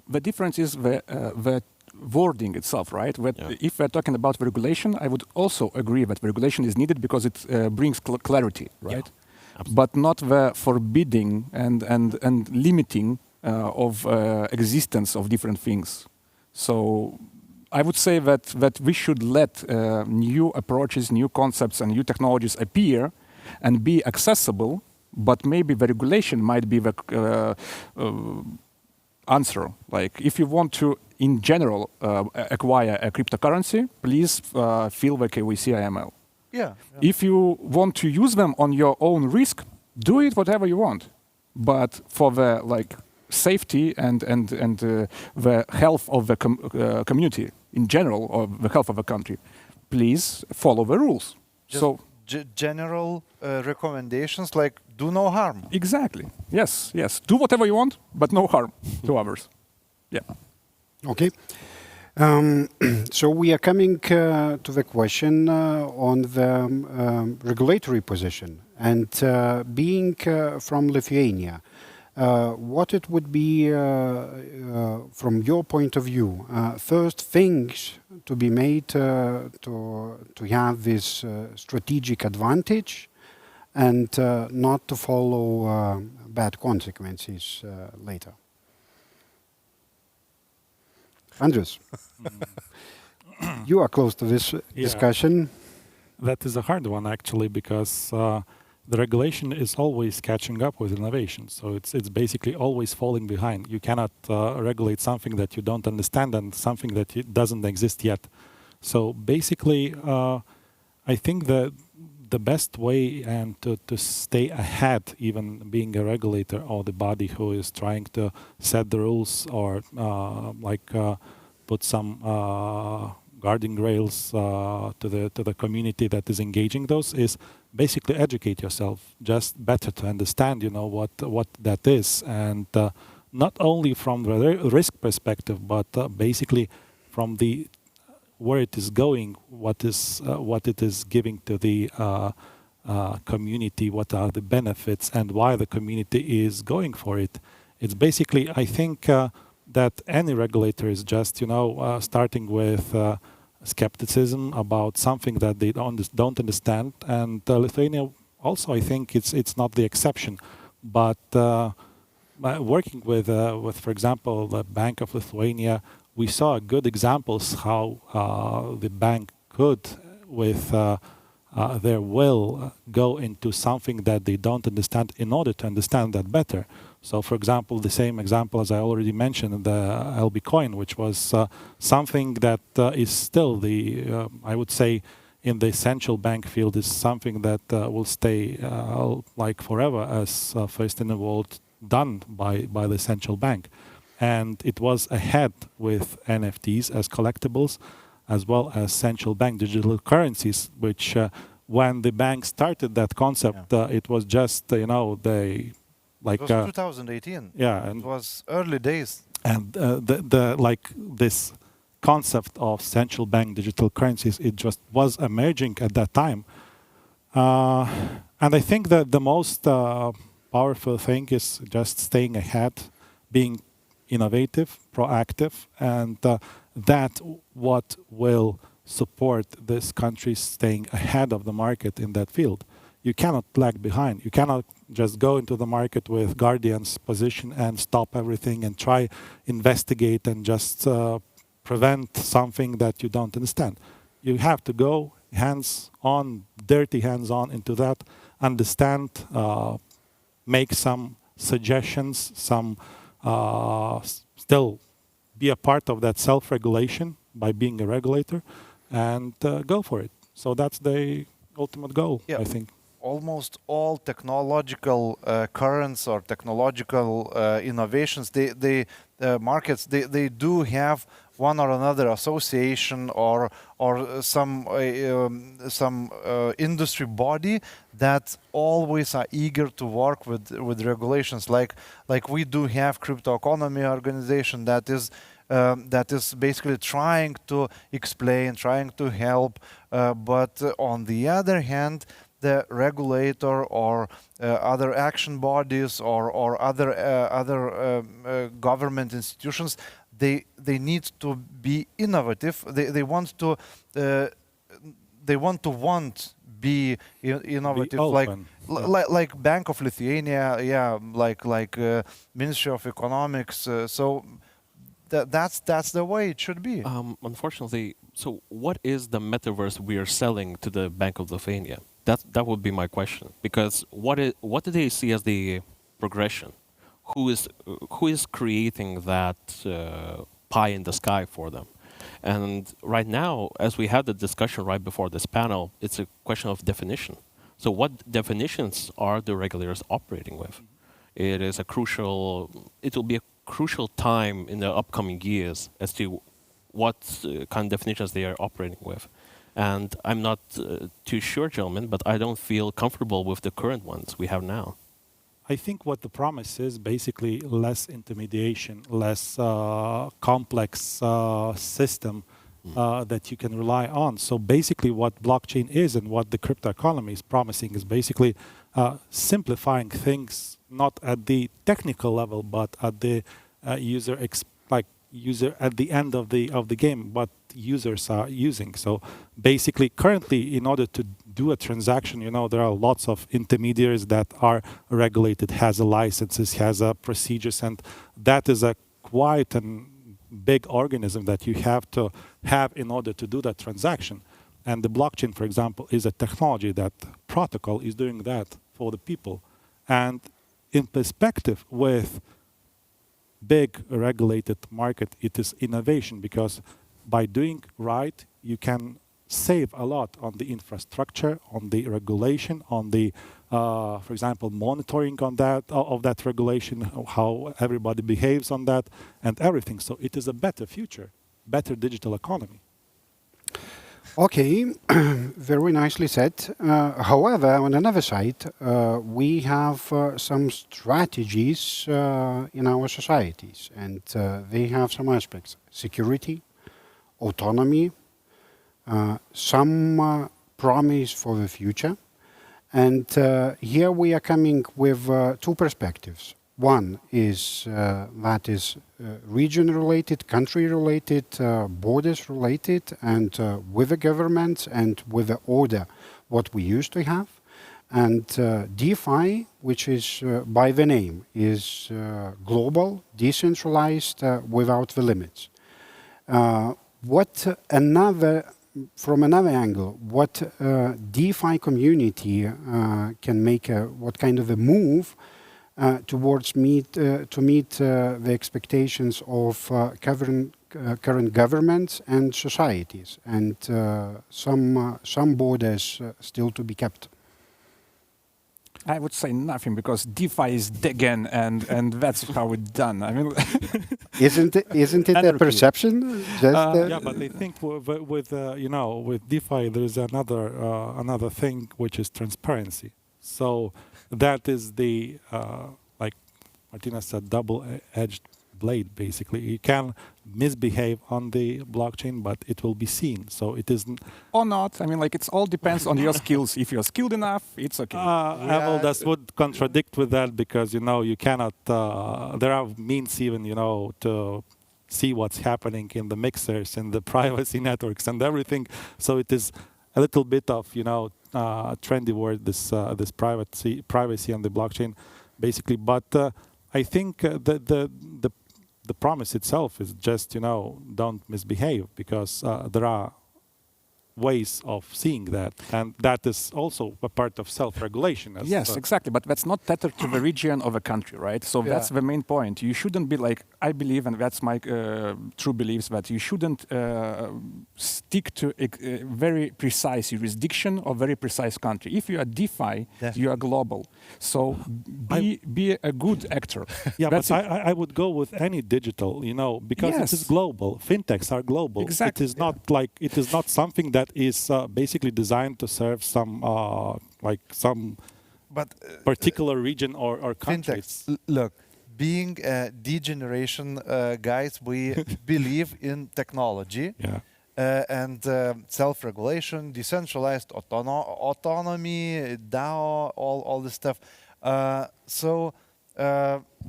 the difference is the wording itself, right? Yeah. If we're talking about regulation, I would also agree that regulation is needed because it brings clarity, right? Yeah, but not the forbidding and limiting of existence of different things. So I would say that we should let new approaches, new concepts, and new technologies appear and be accessible, but maybe the regulation might be the answer. Like, if you want to, in general, acquire a cryptocurrency, please fill the KYC AML. Yeah. If you want to use them on your own risk, do it whatever you want. But for the safety and the health of the community in general, or the health of the country, please follow the rules. Just so general recommendations like do no harm. exactly. Yes. Do whatever you want, but no harm to others. Yeah. Okay. So we are coming to the question on the regulatory position, and being from Lithuania, what it would be from your point of view, first things to be made to have this strategic advantage and not to follow bad consequences later. Andres, you are close to this discussion. That is a hard one, actually, because the regulation is always catching up with innovation. So it's basically always falling behind. You cannot regulate something that you don't understand and something that doesn't exist yet. So basically, I think that the best way and to stay ahead, even being a regulator or the body who is trying to set the rules or put some guarding rails to the community that is engaging those, is basically educate yourself just better to understand, what that is, and not only from the risk perspective, but basically from the where it is going, what it is giving to the community, what are the benefits, and why the community is going for it. It's basically, I think, that any regulator is just, starting with skepticism about something that they don't understand. And Lithuania also, I think, it's not the exception. But working with, for example, the Bank of Lithuania, we saw good examples how the bank could, with their will, go into something that they don't understand in order to understand that better. So, for example, the same example as I already mentioned, the LB coin, which was something that is still the, I would say, in the central bank field, is something that will stay like forever as first in the world done by the central bank. And it was ahead with NFTs as collectibles, as well as central bank digital currencies, which when the bank started that concept, it was just, they like... It was 2018. Yeah. And it was early days. And this concept of central bank digital currencies, it just was emerging at that time. And I think that the most powerful thing is just staying ahead, being innovative, proactive, and that what will support this country staying ahead of the market in that field. You cannot lag behind. You cannot just go into the market with Guardian's position and stop everything and try investigate and just prevent something that you don't understand. You have to go hands-on, dirty hands-on into that, understand, make some suggestions, some still be a part of that self-regulation by being a regulator, and go for it. So that's the ultimate goal, I think. Almost all technological currents or technological innovations, markets, they do have one or another association or some industry body that always are eager to work with regulations. Like we do have crypto economy organization that is basically trying to explain, trying to help, but on the other hand, the regulator or other action bodies or other government institutions, they need to be innovative. They want to be innovative, like Bank of Lithuania, like Ministry of Economics. So that's the way it should be. Unfortunately, so what is the metaverse we are selling to the Bank of Lithuania? That would be my question, because what do they see as the progression? Who is creating that pie in the sky for them? And right now, as we had the discussion right before this panel, it's a question of definition. So what definitions are the regulators operating with? It will be a crucial time in the upcoming years as to what kind of definitions they are operating with. And I'm not too sure, gentlemen, but I don't feel comfortable with the current ones we have now. I think what the promise is basically less intermediation, less complex system that you can rely on. So basically what blockchain is and what the crypto economy is promising is basically simplifying things, not at the technical level, but at the user at the end of the game, what users are using. So basically, currently, in order to do a transaction, there are lots of intermediaries that are regulated, has a licenses, has a procedures, and that is a quite a big organism that you have to have in order to do that transaction. And the blockchain, for example, is a technology that protocol is doing that for the people. And in perspective with big regulated market, it is innovation, because by doing right, you can save a lot on the infrastructure, on the regulation, on the, for example, monitoring on that of that regulation, how everybody behaves on that, and everything. So it is a better future, better digital economy. Okay, very nicely said. However, on another side, we have some strategies in our societies, and they have some aspects: security, autonomy, some promise for the future. And here we are coming with two perspectives. One is that is region-related, country-related, borders-related, and with the government and with the order what we used to have. And DeFi, which is by the name, is global, decentralized, without the limits. From another angle, what DeFi community can make, what kind of a move to meet the expectations of current governments and societies, and some borders still to be kept? I would say nothing because DeFi is again, and that's how it's done. I mean, isn't it a Anarchy. perception? Just, Yeah, but I think with with DeFi there is another thing which is transparency. So that is the like Martina said, double-edged blade. Basically, you can misbehave on the blockchain, but it will be seen. So it isn't. or not. I mean, like it all depends on your skills. If you're skilled enough, it's okay. That would contradict with that because you cannot. There are means even to see what's happening in the mixers and the privacy networks and everything. So it is a little bit of trendy word, this privacy on the blockchain, basically. But I think the promise itself is just don't misbehave, because there are ways of seeing that, and that is also a part of self-regulation. Yes, exactly. But that's not tethered to the region of a country, right? So that's the main point. You shouldn't be like, I believe, and that's my true beliefs, that you shouldn't stick to a very precise jurisdiction or very precise country. If you are DeFi, you are global. So be a good actor. Yeah, but I would go with any digital, because it is global. Fintechs are global. Exactly. It is not something that is basically designed to serve some particular region or country. Look, being a D-generation guys, we believe in technology and self-regulation, decentralized autonomy, DAO, all this stuff. So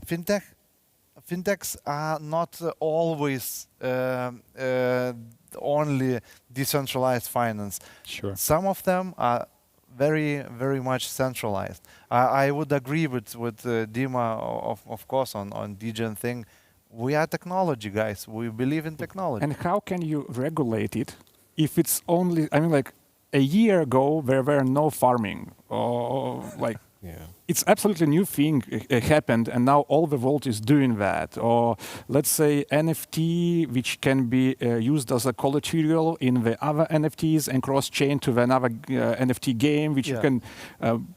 fintechs are not always only decentralized finance. Sure. Some of them are very, very much centralized. I would agree with Dima, of course, on DGen thing. We are technology guys. We believe in technology. And how can you regulate it if it's only, I mean, like a year ago, there were no farming or like, it's absolutely new thing happened, and now all the world is doing that. Or let's say NFT, which can be used as a collateral in the other NFTs and cross-chain to another NFT game, which you can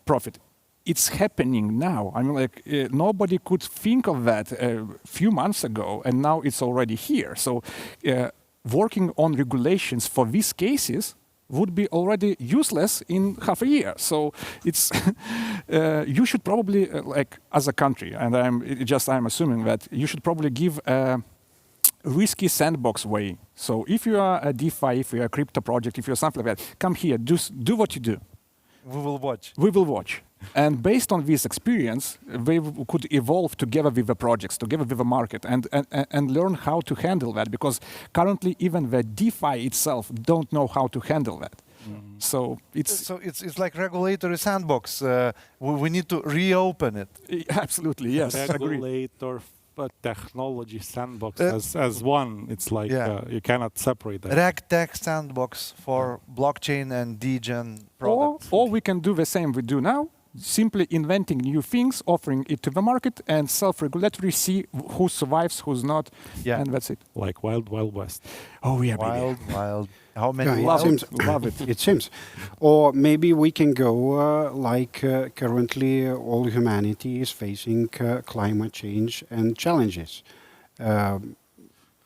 profit. It's happening now. I mean, like nobody could think of that a few months ago, and now it's already here. So working on regulations for these cases would be already useless in half a year. So it's you should probably like as a country, and I'm assuming that you should probably give a risky sandbox way. So if you are a DeFi, if you are a crypto project, if you're something like that, come here, do what you do. We will watch. We will watch. And based on this experience, they could evolve together with the projects, together with the market, and learn how to handle that. Because currently, even the DeFi itself don't know how to handle that. So it's like regulatory sandbox. We need to reopen it. Absolutely, yes. Regulator, technology sandbox as one. It's like you cannot separate that. RegTech sandbox for blockchain and DGen products. Or we can do the same we do now. Simply inventing new things, offering it to the market, and self-regulatory, see who survives, who's not, and that's it. Like Wild West. Oh yeah, wild. How many? Love it. It seems. Or maybe we can go like currently all humanity is facing climate change and challenges.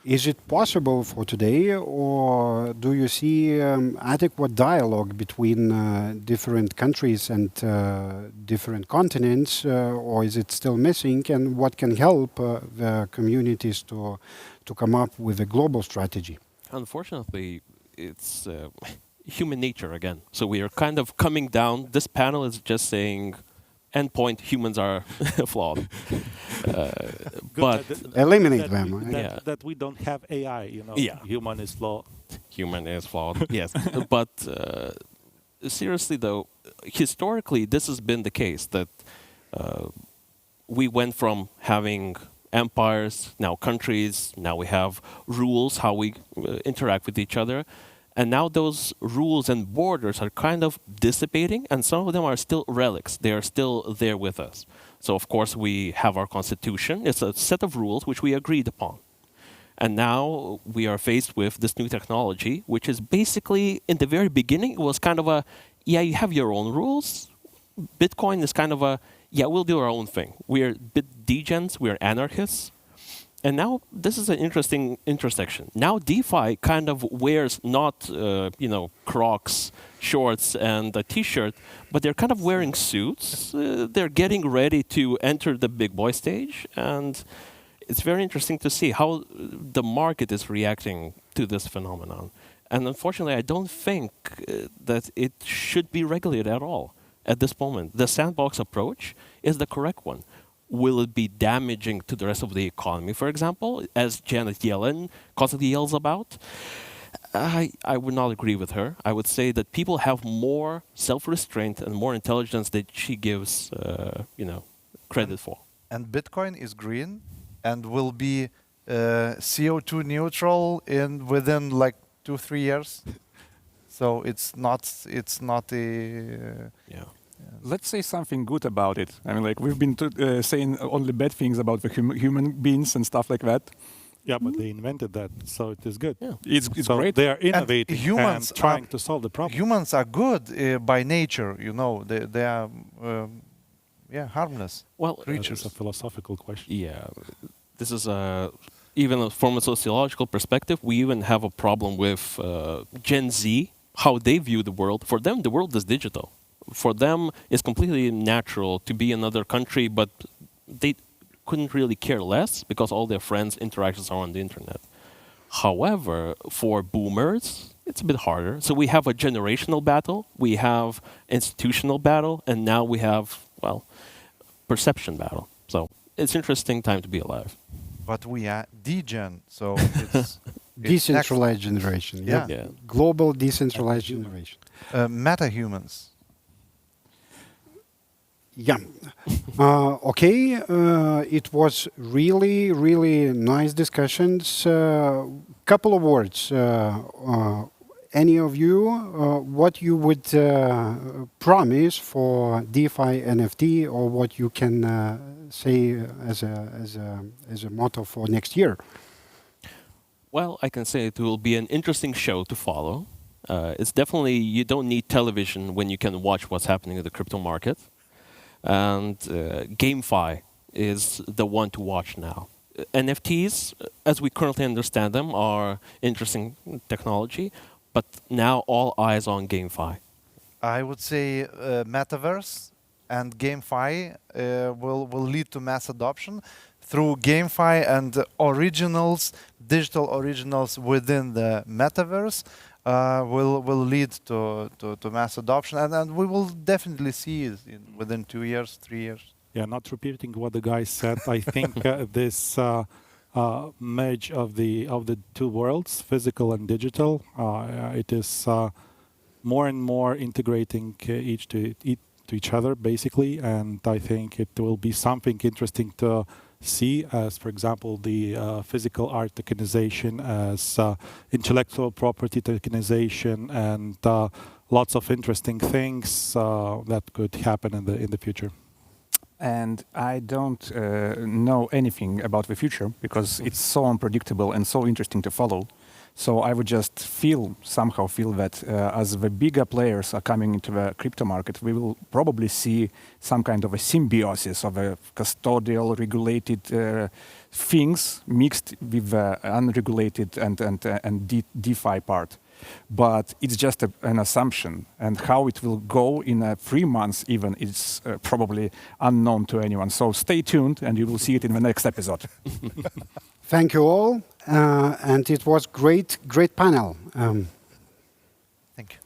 Is it possible for today, or do you see adequate dialogue between different countries and different continents, or is it still missing? And what can help the communities to come up with a global strategy? Unfortunately, it's human nature again. So we are kind of coming down. This panel is just saying, endpoint, humans are flawed. But eliminate them. That we don't have AI, human is flawed. Human is flawed, yes. But seriously though, historically this has been the case that we went from having empires, now countries, now we have rules, how we interact with each other. And now those rules and borders are kind of dissipating, and some of them are still relics. They are still there with us. So, of course, we have our constitution. It's a set of rules which we agreed upon. And now we are faced with this new technology, which is basically, in the very beginning, it was kind of a, yeah, you have your own rules. Bitcoin is kind of a, yeah, we'll do our own thing. We're bit degens, we're anarchists. And now this is an interesting intersection. Now DeFi kind of wears not, Crocs, shorts, and a T-shirt, but they're kind of wearing suits. They're getting ready to enter the big boy stage, and it's very interesting to see how the market is reacting to this phenomenon. And unfortunately, I don't think that it should be regulated at all at this moment. The sandbox approach is the correct one. Will it be damaging to the rest of the economy, for example, as Janet Yellen constantly yells about? I would not agree with her. I would say that people have more self-restraint and more intelligence that she gives, credit for. And Bitcoin is green and will be CO2 neutral within like 2-3 years. So it's not a Yeah. Let's say something good about it. I mean, like we've been saying only bad things about the human beings and stuff like that. Yeah, but they invented that, so it is good. Yeah. It's So great. they are innovating and, humans trying are- to solve the problem. humans are good by nature, they are harmless Well, creatures. It's a philosophical question. yeah, this is even from a sociological perspective, we even have a problem with Gen Z, how they view the world. For them, the world is digital. For them, it's completely natural to be in another country, but they couldn't really care less because all their friends' interactions are on the internet. However, for boomers, it's a bit harder. So we have a generational battle, we have institutional battle, and now we have, perception battle. So it's interesting time to be alive. But we are degen, so it's Decentralized generation. Yeah. Yeah. Global decentralized generation. meta-humans. Yeah. Okay. It was really, really nice discussions. Couple of words. Any of you, what you would promise for DeFi NFT, or what you can say as a motto for next year? Well, I can say it will be an interesting show to follow. It's definitely, you don't need television when you can watch what's happening in the crypto market. And GameFi is the one to watch now. NFTs, as we currently understand them, are interesting technology, but now all eyes on GameFi. I would say metaverse and GameFi will lead to mass adoption through GameFi and digital originals within the metaverse. Will lead to mass adoption, and we will definitely see it within 2 years, 3 years. Yeah, not repeating what the guy said. I think this merge of the two worlds, physical and digital, it is more and more integrating each to each other, basically. And I think it will be something interesting to see, as for example the physical art tokenization, as intellectual property tokenization, and lots of interesting things that could happen in the future. And I don't know anything about the future because it's so unpredictable and so interesting to follow. So I would just somehow feel that as the bigger players are coming into the crypto market, we will probably see some kind of a symbiosis of a custodial, regulated things mixed with the unregulated and DeFi part. But it's just an assumption, and how it will go in 3 months even is probably unknown to anyone. So stay tuned, and you will see it in the next episode. Thank you all, and it was great panel. Thank you.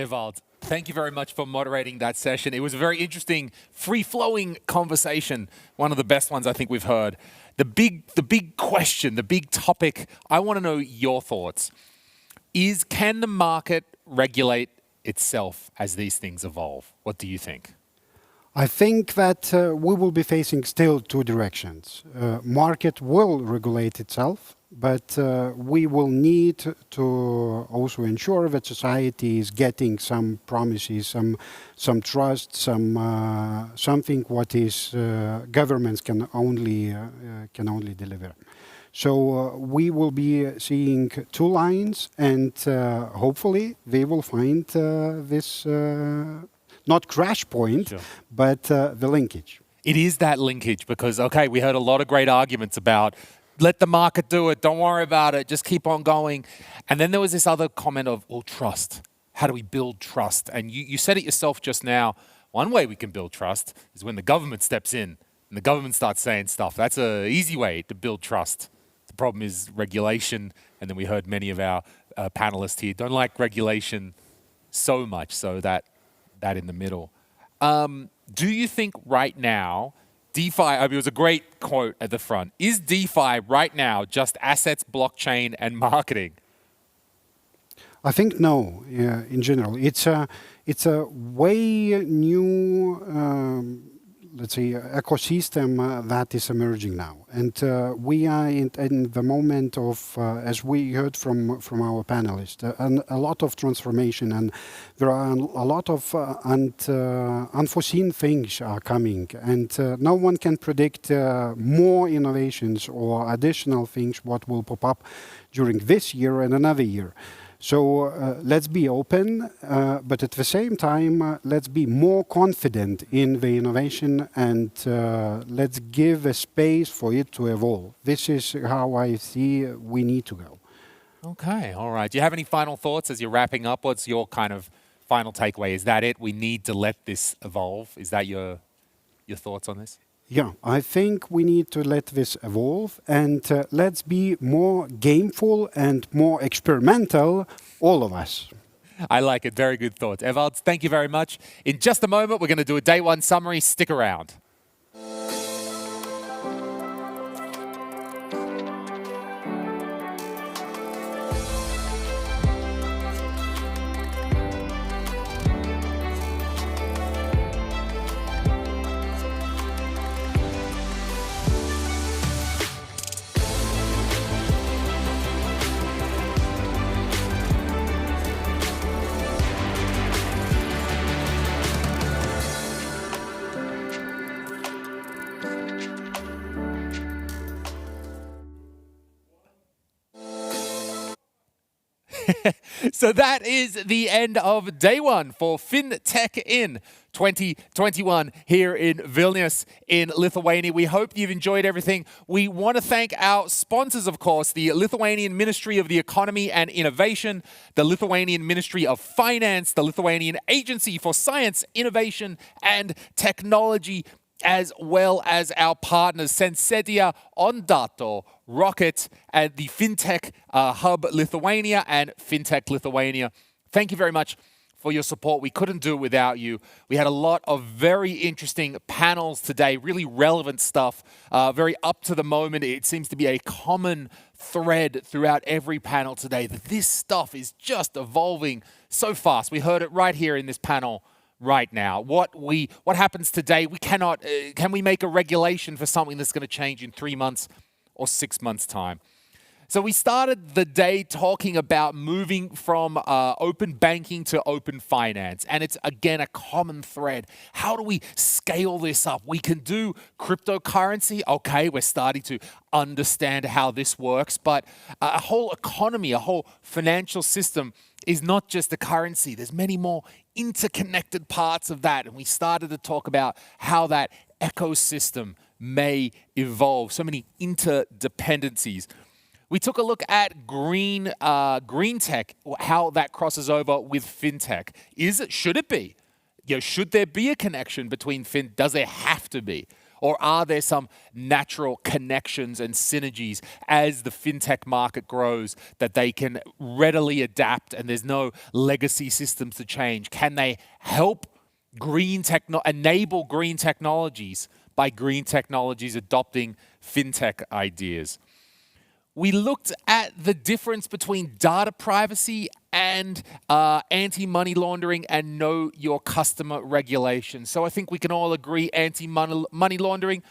Ewald, thank you very much for moderating that session. It was a very interesting, free-flowing conversation. One of the best ones I think we've heard. The big question, the big topic, I want to know your thoughts, is can the market regulate itself as these things evolve? What do you think? I think that we will be facing still two directions. Market will regulate itself, but we will need to also ensure that society is getting some promises, some trust, something what is governments can only deliver. So we will be seeing two lines, and hopefully they will find this. Not crash point, sure, but the linkage. It is that linkage because, okay, we heard a lot of great arguments about let the market do it, don't worry about it, just keep on going. And then there was this other comment of, well, trust. How do we build trust? And you said it yourself just now. One way we can build trust is when the government steps in and the government starts saying stuff. That's an easy way to build trust. The problem is regulation. And then we heard many of our panelists here don't like regulation so much, so that in the middle. Do you think right now, DeFi, I mean, it was a great quote at the front, is DeFi right now just assets, blockchain, and marketing? I think no, in general. It's a way new, let's say, ecosystem that is emerging now. And we are in the moment of, as we heard from our panelists, a lot of transformation, and there are a lot of unforeseen things are coming. And no one can predict more innovations or additional things what will pop up during this year and another year. So let's be open, but at the same time, let's be more confident in the innovation, and let's give a space for it to evolve. This is how I see we need to go. Okay, all right. Do you have any final thoughts as you're wrapping up? What's your kind of final takeaway? Is that it? We need to let this evolve? Is that your thoughts on this? Yeah, I think we need to let this evolve, and let's be more gameful and more experimental, all of us. I like it. Very good thoughts. Ewald, thank you very much. In just a moment, we're going to do a day one summary. Stick around. So that is the end of day one for FinTech in 2021 here in Vilnius in Lithuania. We hope you've enjoyed everything. We want to thank our sponsors, of course, the Lithuanian Ministry of the Economy and Innovation, the Lithuanian Ministry of Finance, the Lithuanian Agency for Science, Innovation and Technology, as well as our partners, Sensedia, Ondato, Rocket, and the FinTech Hub Lithuania and FinTech Lithuania. Thank you very much for your support. We couldn't do it without you. We had a lot of very interesting panels today, really relevant stuff, very up to the moment. It seems to be a common thread throughout every panel today that this stuff is just evolving so fast. We heard it right here in this panel right now. What happens today, we cannot, can we make a regulation for something that's going to change in 3 months or 6 months' time? So we started the day talking about moving from open banking to open finance. And it's, again, a common thread. How do we scale this up? We can do cryptocurrency. Okay, we're starting to understand how this works. But a whole economy, a whole financial system is not just a currency. There's many more interconnected parts of that. And we started to talk about how that ecosystem may evolve. So many interdependencies. We took a look at green tech, how that crosses over with fintech. Should it be? Should there be a connection between does there have to be? Or are there some natural connections and synergies as the fintech market grows that they can readily adapt and there's no legacy systems to change? Can they help enable green technologies by green technologies adopting fintech ideas? We looked at the difference between data privacy and anti-money laundering and know your customer regulation. So I think we can all agree anti-money laundering,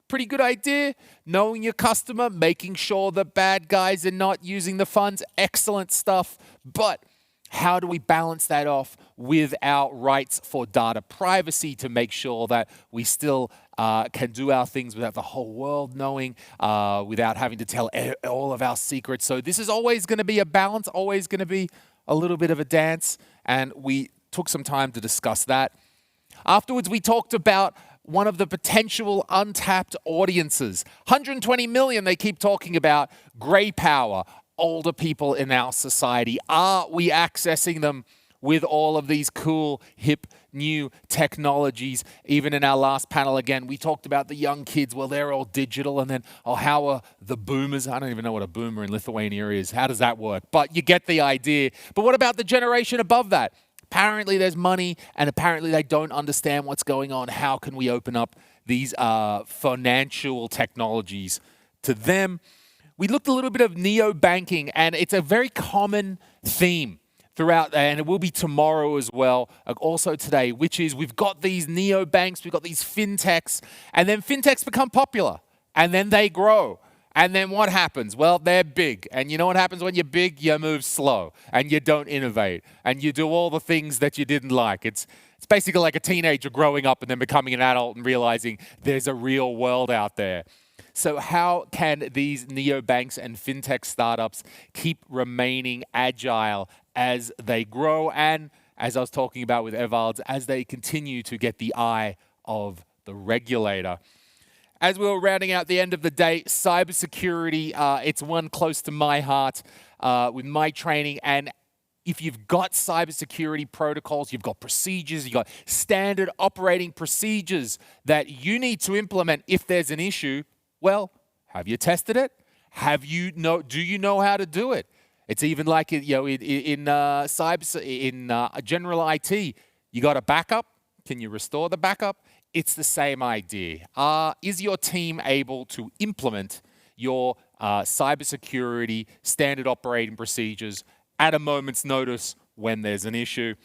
pretty good idea. Knowing your customer, making sure that bad guys are not using the funds, excellent stuff. But how do we balance that off with our rights for data privacy to make sure that we still can do our things without the whole world knowing, without having to tell all of our secrets? So this is always going to be a balance, always going to be a little bit of a dance, and we took some time to discuss that. Afterwards, we talked about one of the potential untapped audiences. 120 million they keep talking about, grey power, older people in our society. Are we accessing them with all of these cool, hip, new technologies? Even in our last panel, again, we talked about the young kids. Well, they're all digital. And then, how are the boomers? I don't even know what a boomer in Lithuania is. How does that work? But you get the idea. But what about the generation above that? Apparently there's money, and apparently they don't understand what's going on. How can we open up these financial technologies to them? We looked a little bit of neo-banking, and it's a very common theme throughout, and it will be tomorrow as well, also today, which is we've got these neo-banks, we've got these fintechs, and then fintechs become popular, and then they grow. And then what happens? Well, they're big. And you know what happens when you're big? You move slow, and you don't innovate, and you do all the things that you didn't like. It's basically like a teenager growing up and then becoming an adult and realizing there's a real world out there. So how can these neobanks and fintech startups keep remaining agile as they grow and, as I was talking about with Evalds, as they continue to get the eye of the regulator? As we were rounding out the end of the day, cybersecurity, it's one close to my heart with my training. And if you've got cybersecurity protocols, you've got procedures, you've got standard operating procedures that you need to implement if there's an issue, well, have you tested it? Do you know how to do it? It's even like in general IT, you got a backup. Can you restore the backup? It's the same idea. Is your team able to implement your cybersecurity standard operating procedures at a moment's notice when there's an issue?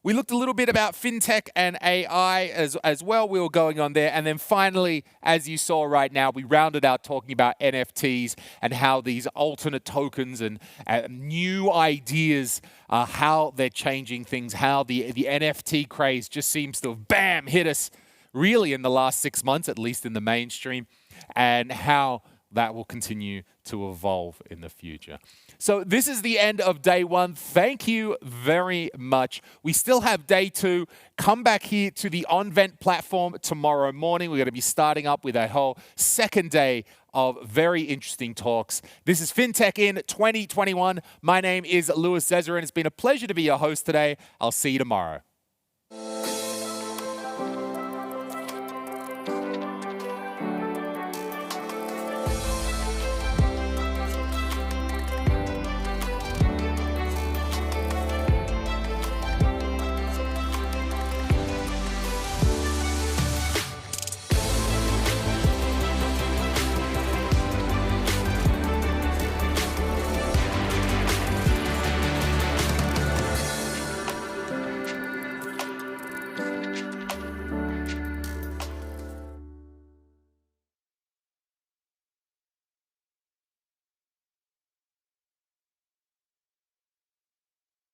We looked a little bit about fintech and AI as well. We were going on there. And then finally, as you saw right now, we rounded out talking about NFTs and how these alternate tokens and new ideas, how they're changing things, how the NFT craze just seems to have, bam, hit us really in the last 6 months, at least in the mainstream, and how that will continue to evolve in the future. So this is the end of day one. Thank you very much. We still have day two. Come back here to the OnVent platform tomorrow morning. We're going to be starting up with a whole second day of very interesting talks. This is FinTech in 2021. My name is Louis Cesarin. It's been a pleasure to be your host today. I'll see you tomorrow.